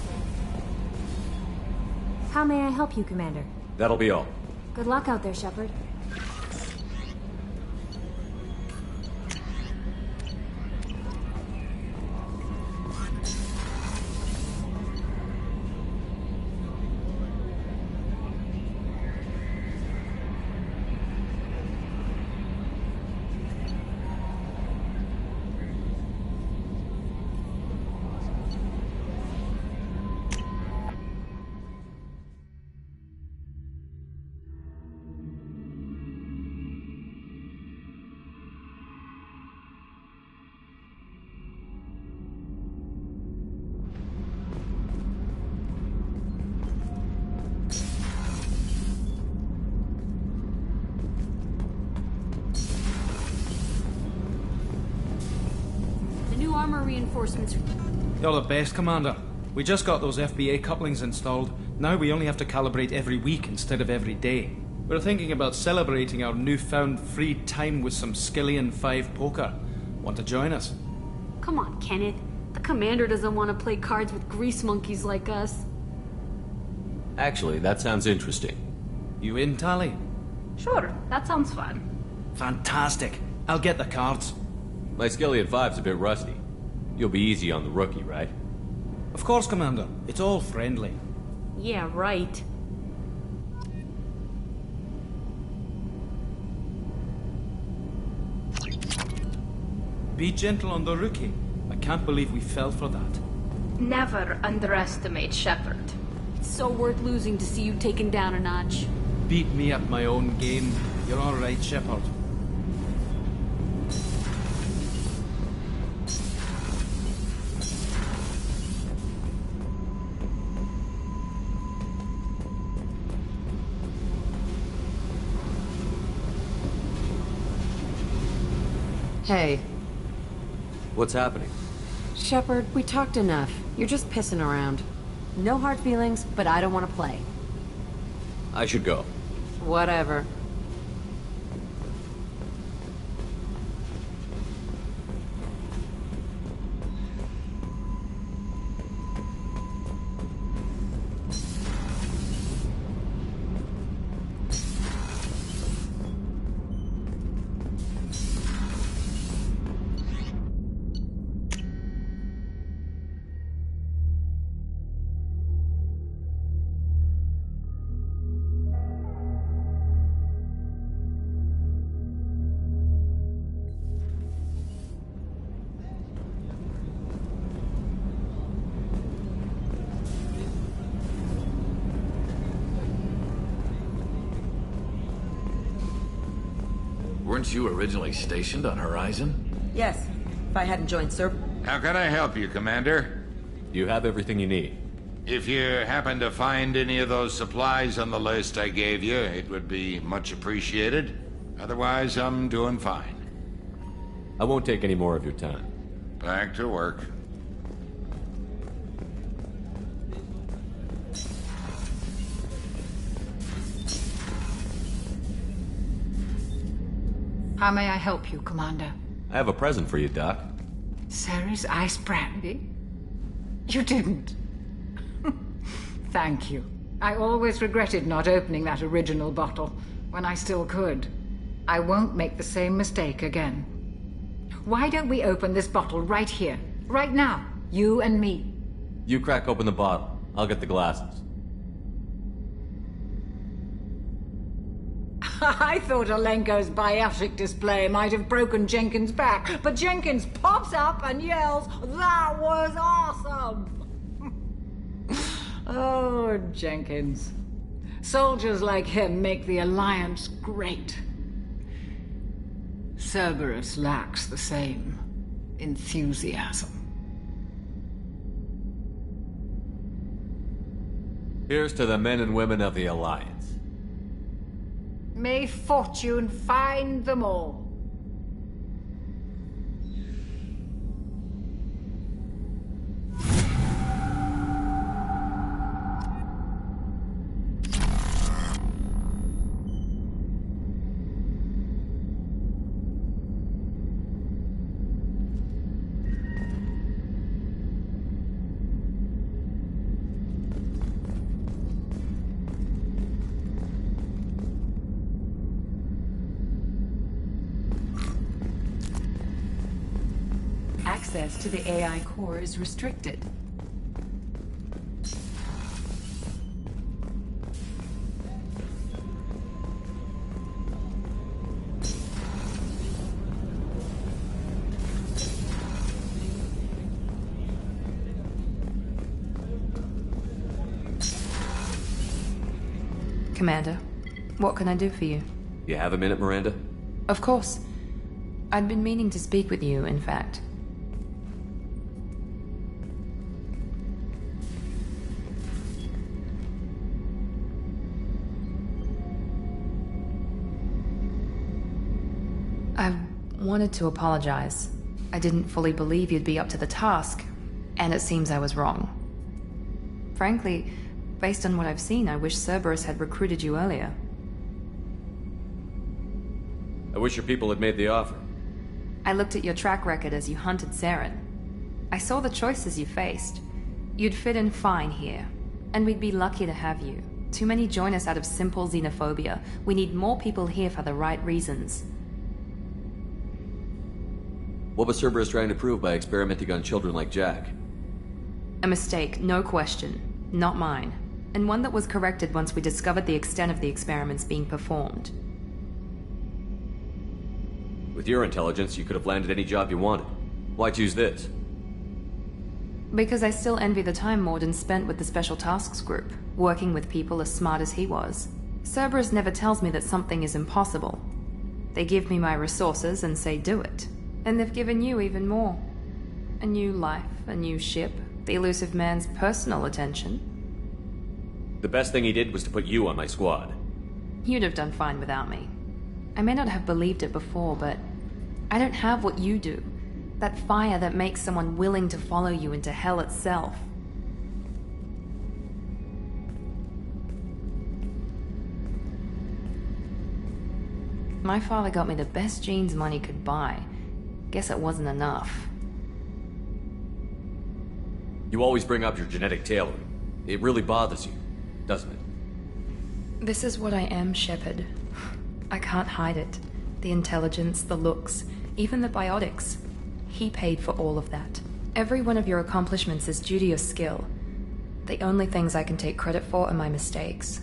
How may I help you, Commander? That'll be all. Good luck out there, Shepard. armor reinforcements. You're the best, Commander. We just got those FBA couplings installed. Now we only have to calibrate every week instead of every day. We're thinking about celebrating our newfound free time with some Skillian 5 poker. Want to join us? Come on, Kenneth. The commander doesn't want to play cards with grease monkeys like us. Actually, that sounds interesting. You in, Tali? Sure, that sounds fun. Fantastic. I'll get the cards. My Skillian 5's a bit rusty. You'll be easy on the rookie, right? Of course, Commander. It's all friendly. Yeah, right. Be gentle on the rookie. I can't believe we fell for that. Never underestimate Shepard. It's so worth losing to see you taken down a notch. Beat me at my own game. You're all right, Shepard. Hey. What's happening? Shepard, we talked enough. You're just pissing around. No hard feelings, but I don't want to play. I should go. Whatever. Weren't you originally stationed on Horizon? Yes. If I hadn't joined Cerberus. How can I help you, Commander? You have everything you need. If you happen to find any of those supplies on the list I gave you, it would be much appreciated. Otherwise, I'm doing fine. I won't take any more of your time. Back to work. How may I help you, Commander? I have a present for you, Doc. Ceres ice brandy? You didn't. Thank you. I always regretted not opening that original bottle when I still could. I won't make the same mistake again. Why don't we open this bottle right here, right now, you and me? You crack open the bottle. I'll get the glasses. I thought Alenko's biotic display might have broken Jenkins' back, but Jenkins pops up and yells, "That was awesome!" Oh, Jenkins. Soldiers like him make the Alliance great. Cerberus lacks the same enthusiasm. Here's to the men and women of the Alliance. May fortune find them all. Access to the AI core is restricted. Commander, what can I do for you? You have a minute, Miranda? Of course. I'd been meaning to speak with you, in fact. I wanted to apologize. I didn't fully believe you'd be up to the task, and it seems I was wrong. Frankly, based on what I've seen, I wish Cerberus had recruited you earlier. I wish your people had made the offer. I looked at your track record as you hunted Saren. I saw the choices you faced. You'd fit in fine here, and we'd be lucky to have you. Too many join us out of simple xenophobia. We need more people here for the right reasons. What was Cerberus trying to prove by experimenting on children like Jack? A mistake, no question. Not mine. And one that was corrected once we discovered the extent of the experiments being performed. With your intelligence, you could have landed any job you wanted. Why choose this? Because I still envy the time Mordin spent with the Special Tasks Group, working with people as smart as he was. Cerberus never tells me that something is impossible. They give me my resources and say do it. And they've given you even more. A new life, a new ship, the elusive man's personal attention. The best thing he did was to put you on my squad. You'd have done fine without me. I may not have believed it before, but I don't have what you do. That fire that makes someone willing to follow you into hell itself. My father got me the best genes money could buy. Guess it wasn't enough. You always bring up your genetic tailoring. It really bothers you, doesn't it? This is what I am, Shepard. I can't hide it. The intelligence, the looks, even the biotics. He paid for all of that. Every one of your accomplishments is due to your skill. The only things I can take credit for are my mistakes.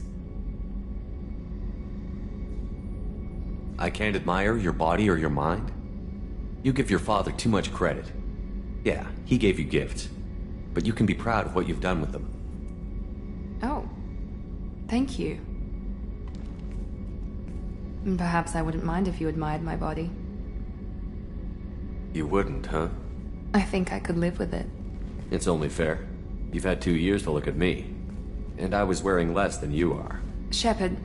I can't admire your body or your mind? You give your father too much credit. Yeah, he gave you gifts. But you can be proud of what you've done with them. Oh. Thank you. Perhaps I wouldn't mind if you admired my body. You wouldn't, huh? I think I could live with it. It's only fair. You've had 2 years to look at me. And I was wearing less than you are. Shepard,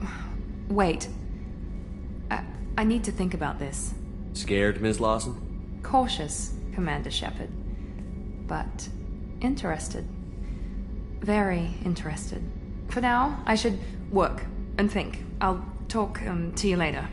wait. I need to think about this. Scared, Ms. Lawson? Cautious, Commander Shepard. But interested. Very interested. For now, I should work and think. I'll talk to you later.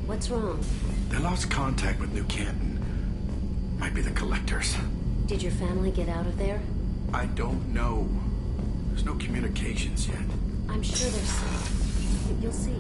What's wrong? They lost contact with New Canton. Might be the Collectors. Did your family get out of there? I don't know. There's no communications yet. I'm sure there's some. You'll see.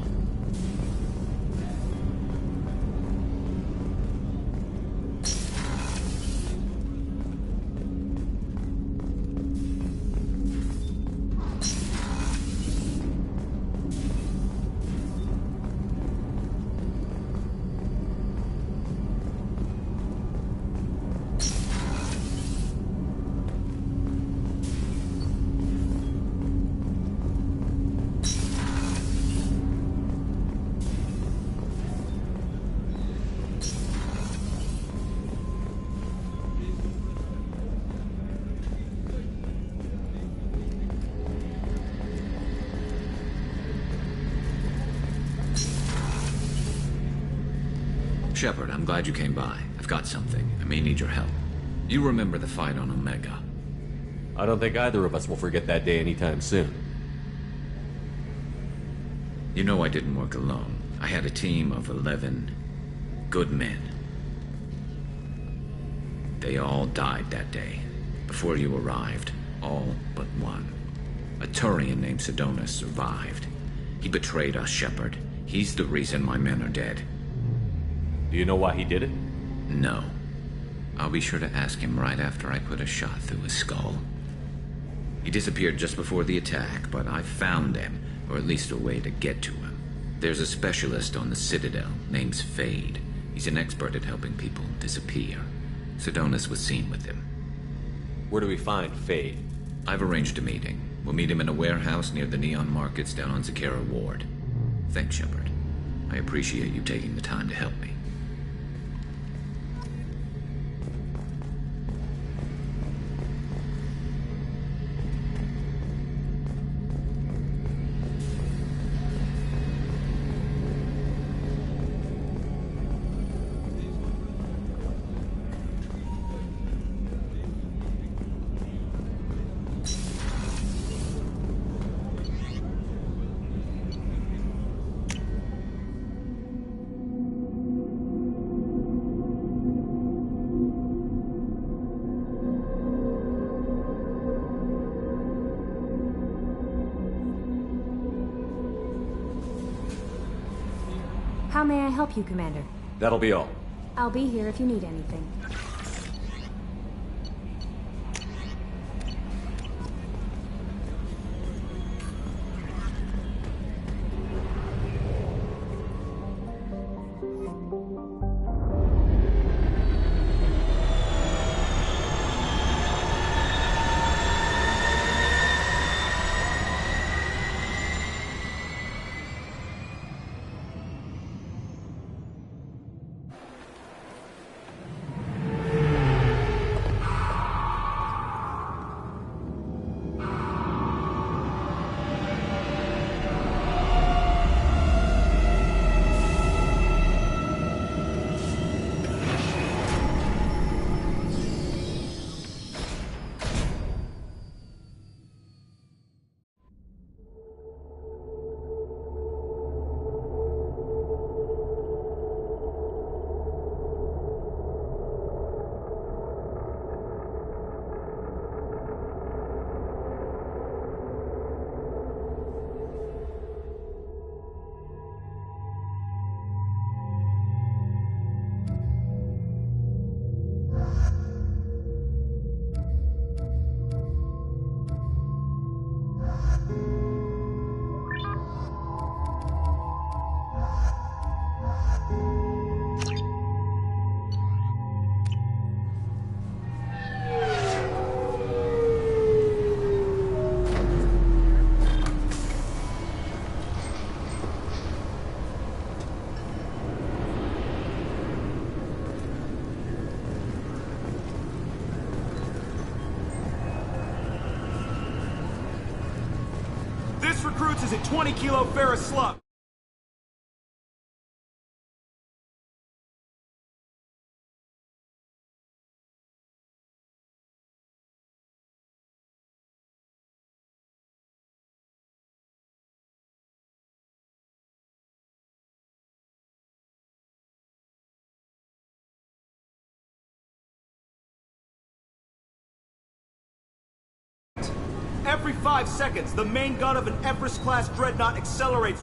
Shepard, I'm glad you came by. I've got something. I may need your help. You remember the fight on Omega? I don't think either of us will forget that day anytime soon. You know I didn't work alone. I had a team of 11 good men. They all died that day, before you arrived. All but one. A Turian named Sidonus survived. He betrayed us, Shepard. He's the reason my men are dead. Do you know why he did it? No. I'll be sure to ask him right after I put a shot through his skull. He disappeared just before the attack, but I found him, or at least a way to get to him. There's a specialist on the Citadel, name's Fade. He's an expert at helping people disappear. Sidonus was seen with him. Where do we find Fade? I've arranged a meeting. We'll meet him in a warehouse near the Neon Markets down on Zakera Ward. Thanks, Shepard. I appreciate you taking the time to help me. How may I help you, Commander? That'll be all. I'll be here if you need anything. Recruits is a 20-kilo ferrous slug. Every 5 seconds, the main gun of an Everest-class dreadnought accelerates